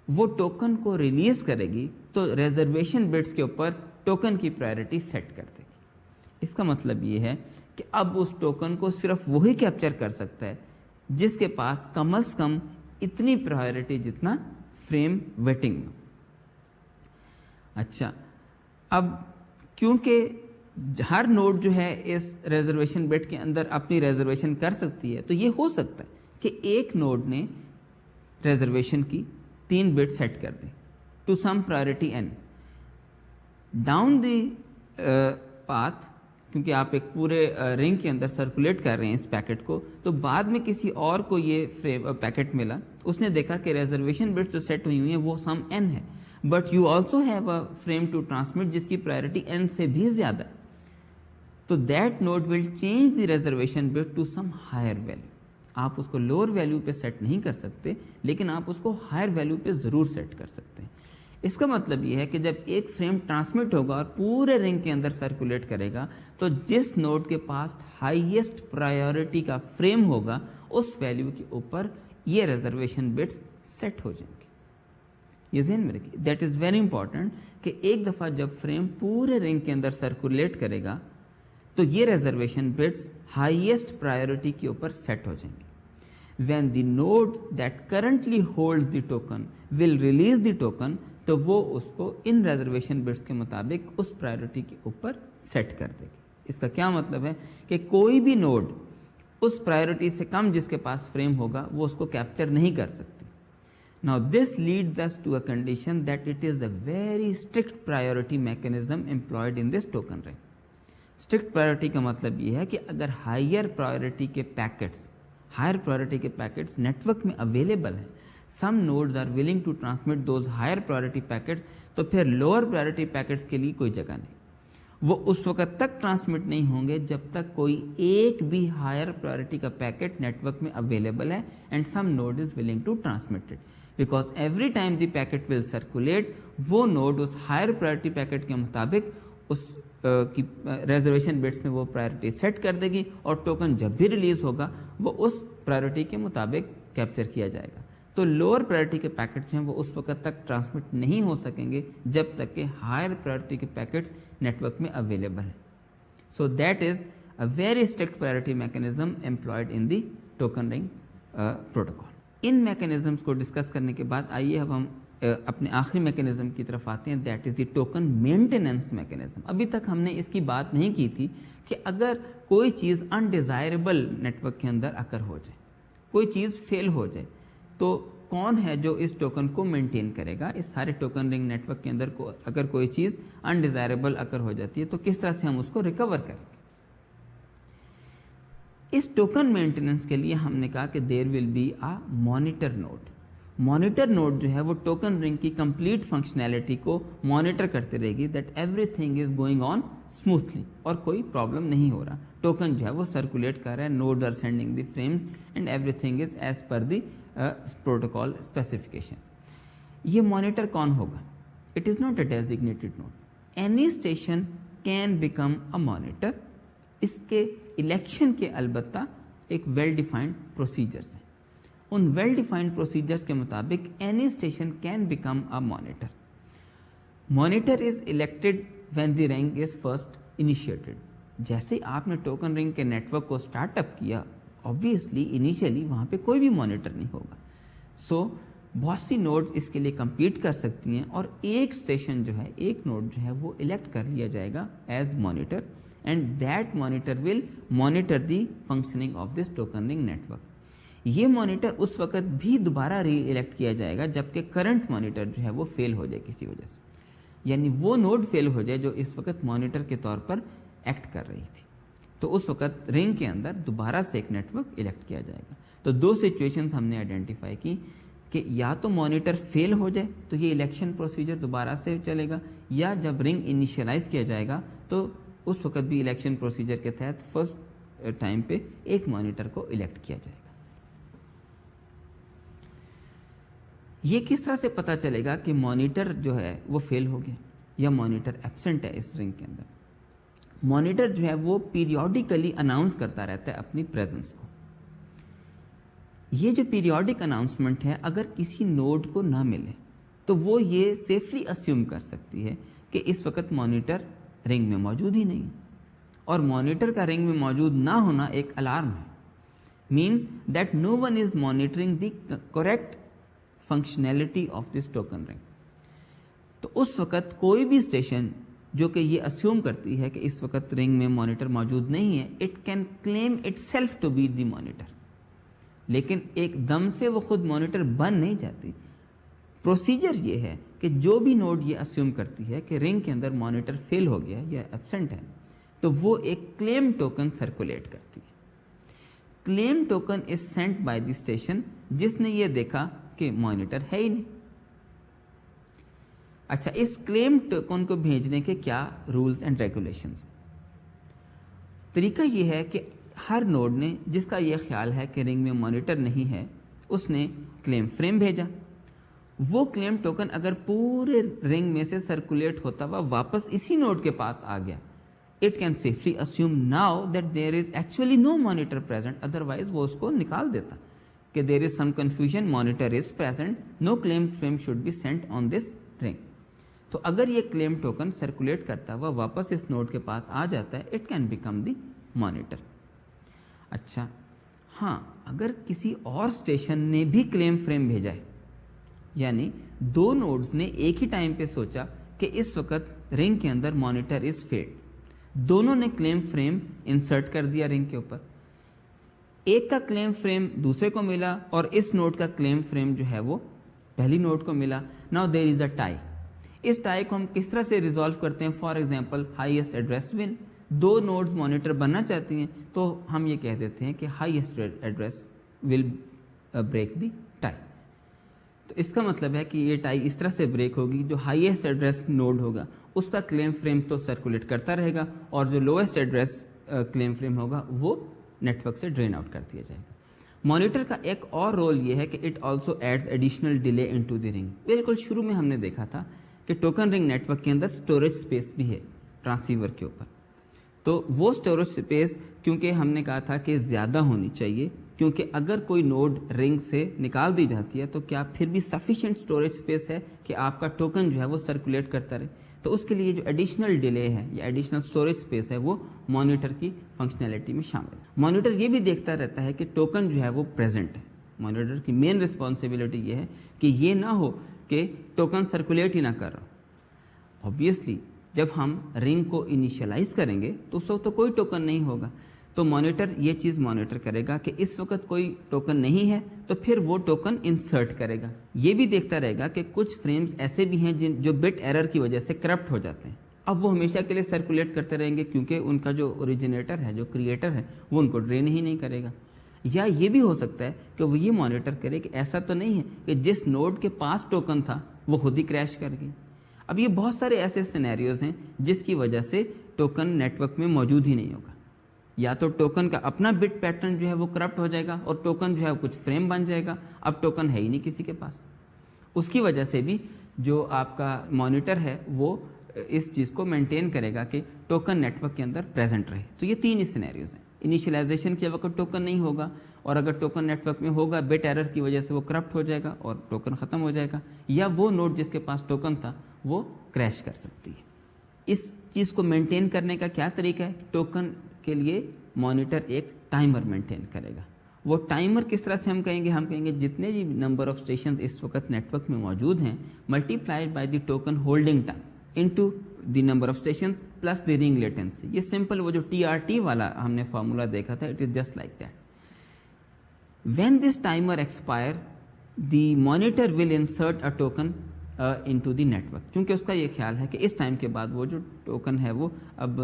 وہ ٹوکن کو ریلیز کرے گی تو ریزرویشن بٹس کے اوپر ٹوکن کی پرائیورٹی سیٹ کر دے گی. اس کا مطلب یہ ہے کہ اب اس ٹوکن کو صرف وہی کیپچر کر سکتا ہے جس کے پاس کم از کم اتنی پرائیورٹی جتنا فریم ویٹنگ میں. اچھا، اب کیونکہ ہر نوڈ جو ہے اس ریزرویشن بٹ کے اندر اپنی ریزرویشن کر سکتی ہے تو یہ ہو سکتا ہے کہ ایک نوڈ نے ریزرویشن کی 3 بٹ سیٹ کر دیں to some priority n down the path. کیونکہ آپ ایک پورے رنگ کے اندر سرکولیٹ کر رہے ہیں اس پیکٹ کو، تو بعد میں کسی اور کو یہ پیکٹ ملا، اس نے دیکھا کہ ریزرویشن بٹس جو سیٹ ہوئی ہوئی ہیں وہ سم n ہے، but you also have a frame to transmit جس کی پرائیورٹی n سے بھی زیادہ ہے. تو that node will change the reservation bit to some higher value. آپ اس کو لوور ویلیو پہ سیٹ نہیں کر سکتے لیکن آپ اس کو ہائر ویلیو پہ ضرور سیٹ کر سکتے ہیں. اس کا مطلب یہ ہے کہ جب ایک فریم ٹرانسمٹ ہوگا اور پورے رنگ کے اندر سرکولیٹ کرے گا تو جس نوڈ کے پاس ہائیسٹ پرائیورٹی کا فریم ہوگا اس ویلیو کے اوپر یہ ریزرویشن بٹس سیٹ ہو جائیں گے. یہ ذہن میں رکھیے، دیٹ از ویری امپورٹنٹ کہ ایک دفعہ جب فریم پورے رنگ کے اندر سرکولیٹ کرے گا تو یہ ریزرویشن بٹس ہائیسٹ پرائیورٹی کے اوپر سیٹ ہو جائیں گے. When the node that currently holds the token will release the token تو وہ اس کو ان ریزرویشن بٹس کے مطابق اس پرائیورٹی کے اوپر سیٹ کر دے گی. اس کا کیا مطلب ہے کہ کوئی بھی نوڈ اس پرائیورٹی سے کم جس کے پاس فریم ہوگا وہ اس کو کیپچر نہیں کر سکتی. Now this leads us to a condition that it is a very strict priority mechanism employed in this token ring. Strict priority کا مطلب یہ ہے کہ اگر higher priority کے packets نیٹورک میں اویلیبل ہیں، some nodes are willing to transmit those higher priority packets، تو پھر lower priority packets کے لیے کوئی جگہ نہیں. وہ اس وقت تک ٹرانسمٹ نہیں ہوں گے جب تک کوئی ایک بھی ہائر پرائرٹی کا پیکٹ نیٹورک میں اویلیبل ہے and some node is willing to transmit it. Because every time the packet will circulate, وہ نوڈ اس ہائر پرائرٹی پیکٹ کے مطابق اس کی ریزرویشن بٹس میں وہ پرائرٹی سیٹ کر دے گی اور ٹوکن جب بھی ریلیز ہوگا وہ اس پرائرٹی کے مطابق کیپچر کیا جائے گا. تو لوور پرائرٹی کے پیکٹس ہیں وہ اس وقت تک ٹرانسمٹ نہیں ہو سکیں گے جب تک کہ ہائر پرائرٹی کے پیکٹس نیٹ ورک میں اویلیبل ہیں. So that is a very strict priority mechanism employed in the token ring protocol. ان میکینزمس کو ڈسکس کرنے کے بعد آئیے اب ہم اپنے آخری میکینزم کی طرف آتے ہیں, that is the token maintenance mechanism. ابھی تک ہم نے اس کی بات نہیں کی تھی کہ اگر کوئی چیز انڈیزائربل نیٹ ورک کے اندر اکر ہو جائے, کوئی چیز فیل ہو جائے, تو کون ہے جو اس ٹوکن کو مینٹین کرے گا. اس سارے ٹوکن رنگ نیٹ ورک کے اندر اگر کوئی چیز انڈیزائربل اکر ہو جاتی ہے تو کس طرح سے ہم اس کو ریکور کریں گے. اس ٹوکن مینٹیننس کے لیے ہم نے کہا کہ there will be a monitor node. Monitor node جو ہے وہ ٹوکن رنگ کی کمپلیٹ فنکشنالٹی کو مانیٹر کرتے رہے گی, that every thing is going on smoothly اور کوئی پرابلم نہیں ہو رہا. ٹوکن جو ہے وہ سرکولیٹ کر رہا ہے, nodes are sending the frames and everything is as per the protocol specification. یہ مانیٹر کون ہوگا؟ It is not a designated node. Any station can become a monitor. اس کے الیکشن کے البتہ ایک ویل ڈیفائنڈ پروسیجرز ہیں. ان well defined procedures کے مطابق any station can become a monitor. Monitor is elected when the ring is first initiated. جیسے آپ نے ٹوکن رنگ کے نیٹ ورک کو اسٹارٹ اپ کیا, obviously انیشیلی وہاں پہ کوئی بھی مانیٹر نہیں ہوگا. سو بہت سی نوڈ اس کے لیے کمپیٹ کر سکتی ہیں اور ایک اسٹیشن جو ہے, ایک نوڈ جو ہے وہ الیکٹ کر لیا جائے گا as monitor, and that monitor will monitor the functioning of this token ring network. یہ مانیٹر اس وقت بھی دوبارہ ری الیکٹ کیا جائے گا جبکہ کرنٹ مانیٹر جو ہے وہ فیل ہو جائے کسی وجہ سے, یعنی وہ نوڈ فیل ہو جائے جو اس وقت مانیٹر کے طور پر ایکٹ کر رہی تھی. تو اس وقت رنگ کے اندر دوبارہ سے ایک نیٹ ورک الیکٹ کیا جائے گا. تو دو سچویشنز ہم نے آئیڈینٹیفائی کی کہ یا تو مانیٹر فیل ہو جائے تو یہ الیکشن پروسیجر دوبارہ سے چلے گا, یا جب رنگ انیشیلائز کیا جائے گا تو اس وقت بھی الیکشن پروسیجر کے تحت فرسٹ ٹائم پہ ایک مانیٹر کو الیکٹ کیا جائے گا. یہ کس طرح سے پتہ چلے گا کہ مانیٹر جو ہے وہ فیل ہو گیا یا مانیٹر ایبسنٹ ہے اس رنگ کے اندر؟ مانیٹر جو ہے وہ پیریوڈیکلی اناؤنس کرتا رہتا ہے اپنی پریزنس کو. یہ جو پیریوڈک اناؤنسمنٹ ہے اگر کسی نوڈ کو نہ ملے تو وہ یہ سیفلی اسیوم کر سکتی ہے کہ اس وقت مانیٹر رنگ میں موجود ہی نہیں, اور مانیٹر کا رنگ میں موجود نہ ہونا ایک الارم ہے. Means that no one is monitoring the correct functionality of this token رنگ. تو اس وقت کوئی بھی اسٹیشن جو کہ یہ اسیوم کرتی ہے کہ اس وقت رنگ میں مانیٹر موجود نہیں ہے, it can claim itself to be the monitor. لیکن ایک دم سے وہ خود مانیٹر بن نہیں جاتی. پروسیجر یہ ہے کہ جو بھی نوڈ یہ اسیوم کرتی ہے کہ رنگ کے اندر مانیٹر فیل ہو گیا یا ایبسنٹ ہے, تو وہ ایک کلیم ٹوکن سرکولیٹ کرتی ہے. Claim token is sent by the station جس نے یہ دیکھا کہ مانیٹر ہے ہی نہیں. اچھا, اس کلیم ٹوکن کو بھیجنے کے کیا رولز اینڈ ریگولیشنز؟ طریقہ یہ ہے کہ ہر نوڈ نے جس کا یہ خیال ہے کہ رنگ میں مانیٹر نہیں ہے, اس نے کلیم فریم بھیجا. وہ کلیم ٹوکن اگر پورے رنگ میں سے سرکولیٹ ہوتا ہوا واپس اسی نوڈ کے پاس آ گیا, it can safely assume now that there is actually no monitor present. Otherwise وہ اس کو نکال دیتا کہ there is some confusion, monitor is present, no claim frame should be sent on this ring. تو اگر یہ کلیم ٹوکن سرکولیٹ کرتا ہوا واپس اس نوڈ کے پاس آ جاتا ہے, it can become the monitor. اچھا ہاں, اگر کسی اور اسٹیشن نے بھی کلیم فریم بھیجا ہے, یعنی دو نوڈز نے ایک ہی ٹائم پہ سوچا کہ اس وقت رنگ کے اندر مانیٹر از فیلڈ, دونوں نے کلیم فریم انسرٹ کر دیا رنگ کے اوپر. ایک کا کلیم فریم دوسرے کو ملا اور اس نوڈ کا کلیم فریم جو ہے وہ پہلی نوڈ کو ملا. Now there is a tie. اس ٹائی کو ہم کس طرح سے ریزالو کرتے ہیں؟ For example highest address one. دو نوڈز مانیٹر بننا چاہتی ہیں تو ہم یہ کہہ دیتے ہیں کہ highest address will break the tie. تو اس کا مطلب ہے کہ یہ ٹائی اس طرح سے بریک ہوگی, جو ہائیسٹ ایڈریس نوڈ ہوگا اس کا کلیم فریم تو سرکولیٹ کرتا رہے گا, اور جو لوئسٹ ایڈریس کلیم فریم ہوگا وہ نیٹ ورک سے ڈرین آؤٹ کر دیا جائے گا. مانیٹر کا ایک اور رول یہ ہے کہ it also adds additional delay into the ring. بالکل شروع میں ہم نے دیکھا تھا کہ ٹوکن رنگ نیٹ ورک کے اندر اسٹوریج اسپیس بھی ہے, ट्रांसीवर के ऊपर। तो वो स्टोरेज स्पेस क्योंकि हमने कहा था कि ज़्यादा होनी चाहिए, क्योंकि अगर कोई नोड रिंग से निकाल दी जाती है तो क्या फिर भी सफिशिएंट स्टोरेज स्पेस है कि आपका टोकन जो है वो सर्कुलेट करता रहे। तो उसके लिए जो एडिशनल डिले है या एडिशनल स्टोरेज स्पेस है वो मॉनिटर की फंक्शनैलिटी में शामिल है। मॉनिटर ये भी देखता रहता है कि टोकन जो है वो प्रेजेंट है। मॉनिटर की मेन रिस्पॉन्सिबिलिटी ये है कि ये ना हो कि टोकन सर्कुलेट ही ना कर रहा। ऑब्वियसली जब हम रिंग को इनिशियलाइज करेंगे तो उस वक्त तो कोई टोकन नहीं होगा, तो मॉनिटर ये चीज़ मॉनिटर करेगा कि इस वक्त कोई टोकन नहीं है, तो फिर वो टोकन इंसर्ट करेगा। ये भी देखता रहेगा कि कुछ फ्रेम्स ऐसे भी हैं जो बिट एरर की वजह से करप्ट हो जाते हैं। अब वो हमेशा के लिए सर्कुलेट करते रहेंगे क्योंकि उनका जो ओरिजिनेटर है, जो क्रिएटर है, वो उनको ड्रेन ही नहीं करेगा। या ये भी हो सकता है कि वो ये मॉनिटर करे कि ऐसा तो नहीं है कि जिस नोड के पास टोकन था वो खुद ही क्रैश कर गई। अब ये बहुत सारे ऐसे सिनेरियोज हैं जिसकी वजह से टोकन नेटवर्क में मौजूद ही नहीं होगा। या तो टोकन का अपना बिट पैटर्न जो है वो करप्ट हो जाएगा और टोकन जो है कुछ फ्रेम बन जाएगा, अब टोकन है ही नहीं किसी के पास। उसकी वजह से भी जो आपका मॉनिटर है वो इस चीज़ को मेंटेन करेगा कि टोकन नेटवर्क के अंदर प्रेजेंट रहे। तो ये तीन ही सिनेरियोज हैं। इनिशियलाइजेशन के वक्त टोकन नहीं होगा, और अगर टोकन नेटवर्क में होगा बिट एरर की वजह से वो करप्ट हो जाएगा और टोकन ख़त्म हो जाएगा, या वो नोड जिसके पास टोकन था वो क्रैश कर सकती है। इस चीज़ को मेंटेन करने का क्या तरीका है? टोकन के लिए मॉनिटर एक टाइमर मेंटेन करेगा। वो टाइमर किस तरह से हम कहेंगे जितने भी नंबर ऑफ स्टेशन इस वक्त नेटवर्क में मौजूद हैं multiplied by the token holding time into the number of stations plus the ring latency. ये सिंपल वो जो TRT वाला हमने फॉर्मूला देखा था, it is just like that. When this timer expire the monitor will insert a token into the network, क्योंकि उसका ये ख्याल है कि इस टाइम के बाद वो जो टोकन है वो अब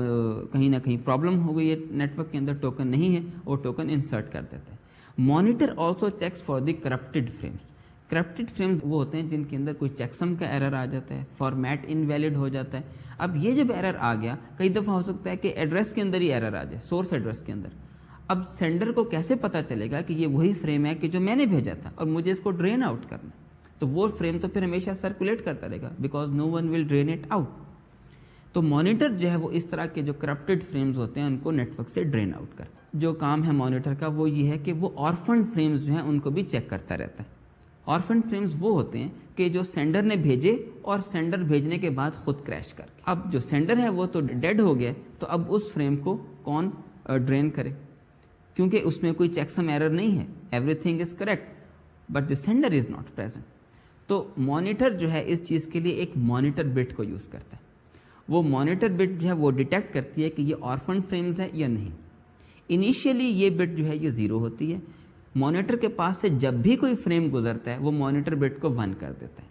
कहीं ना कहीं प्रॉब्लम हो गई है, नेटवर्क के अंदर टोकन नहीं है, और टोकन इंसर्ट कर देता है। Monitor also checks for the corrupted frames. Corrupted frames वो होते हैं जिनके अंदर कोई चेकसम का एरर आ जाता है, फॉर्मेट इनवैलिड हो जाता है। अब ये जब एरर आ गया, कई दफ़ा हो सकता है कि एड्रेस के अंदर ही एरर आ जाए, सोर्स एड्रेस के अंदर। अब सेंडर को कैसे पता चलेगा कि ये वही फ्रेम है कि जो मैंने भेजा था और मुझे इसको ड्रेन आउट करना? तो वो फ्रेम तो फिर हमेशा सर्कुलेट करता रहेगा, because no one will drain it out. तो मॉनिटर जो है वो इस तरह के जो करप्टेड फ्रेम्स होते हैं उनको नेटवर्क से ड्रेन आउट करता है। जो काम है मॉनिटर का वो ये है कि वो ऑर्फन फ्रेम्स जो हैं उनको भी चेक करता रहता है। ऑर्फन फ्रेम्स वो होते हैं कि जो सेंडर ने भेजे और सेंडर भेजने के बाद खुद क्रैश कर। अब जो सेंडर है वो तो डेड हो गया, तो अब उस फ्रेम को कौन ड्रेन करे? क्योंकि उसमें कोई चेकसम एरर नहीं है, everything is correct, but the sender is not present. तो मॉनिटर जो है इस चीज़ के लिए एक मॉनिटर बिट को यूज़ करता है। वो मॉनिटर बिट जो है वो डिटेक्ट करती है कि ये ऑर्फन फ्रेम्स है या नहीं। इनिशियली ये बिट जो है ये 0 होती है। मॉनिटर के पास से जब भी कोई फ्रेम गुजरता है वो मॉनिटर बिट को 1 कर देता है।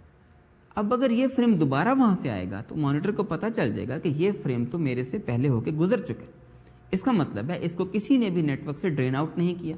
अब अगर ये फ्रेम दोबारा वहाँ से आएगा तो मॉनिटर को पता चल जाएगा कि ये फ्रेम तो मेरे से पहले होके गुजर चुका है। इसका मतलब है इसको किसी ने भी नेटवर्क से ड्रेन आउट नहीं किया।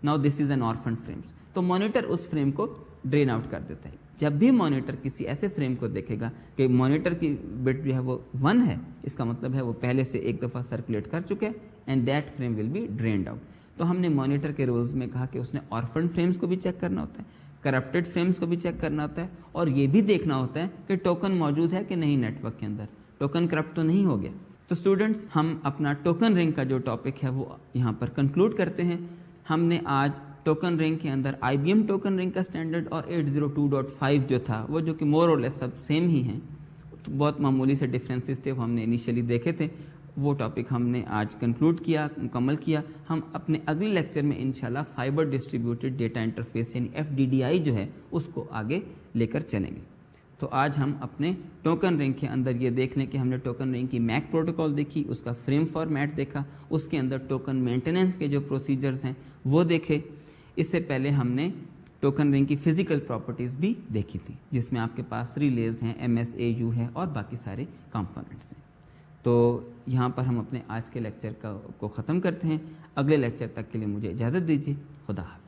Now this is an orphan frames, तो मॉनिटर उस फ्रेम को ड्रेन आउट कर देता है। जब भी मॉनिटर किसी ऐसे फ्रेम को देखेगा कि मॉनिटर की बिट जो है वो 1 है, इसका मतलब है वो पहले से एक दफ़ा सर्कुलेट कर चुके हैं and that frame will be drained out. तो हमने मॉनिटर के रूल्स में कहा कि उसने ऑर्फन फ्रेम्स को भी चेक करना होता है, करप्टेड फ्रेम्स को भी चेक करना होता है, और ये भी देखना होता है कि टोकन मौजूद है कि नहीं नेटवर्क के अंदर, टोकन करप्ट तो नहीं हो गया। तो स्टूडेंट्स, हम अपना टोकन रिंग का जो टॉपिक है वो यहाँ पर कंक्लूड करते हैं। हमने आज टोकन रिंग के अंदर IBM टोकन रिंग का स्टैंडर्ड और 802.5 जो था वो, जो कि मोर और लेस सब सेम ही हैं, तो बहुत मामूली से डिफरेंसेस थे वो हमने इनिशियली देखे थे, वो टॉपिक हमने आज कंक्लूड किया, मुकम्मल किया। हम अपने अगले लेक्चर में इंशाल्लाह फाइबर डिस्ट्रीब्यूटेड डेटा इंटरफेस यानी FDDI जो है उसको आगे लेकर चलेंगे। तो आज हम अपने टोकन रिंग के अंदर ये देख लें कि हमने टोकन रिंग की मैक प्रोटोकॉल देखी, उसका फ्रेम फॉर्मेट देखा, उसके अंदर टोकन मेंटेनेंस के जो प्रोसीजर्स हैं वो देखे। इससे पहले हमने टोकन रिंग की फिजिकल प्रॉपर्टीज़ भी देखी थी, जिसमें आपके पास रिलेज हैं, MSAU है और बाकी सारे कंपोनेंट्स हैं। तो यहाँ पर हम अपने आज के लेक्चर को ख़त्म करते हैं। अगले लेक्चर तक के लिए मुझे इजाज़त दीजिए। खुदा हाफ़िज़।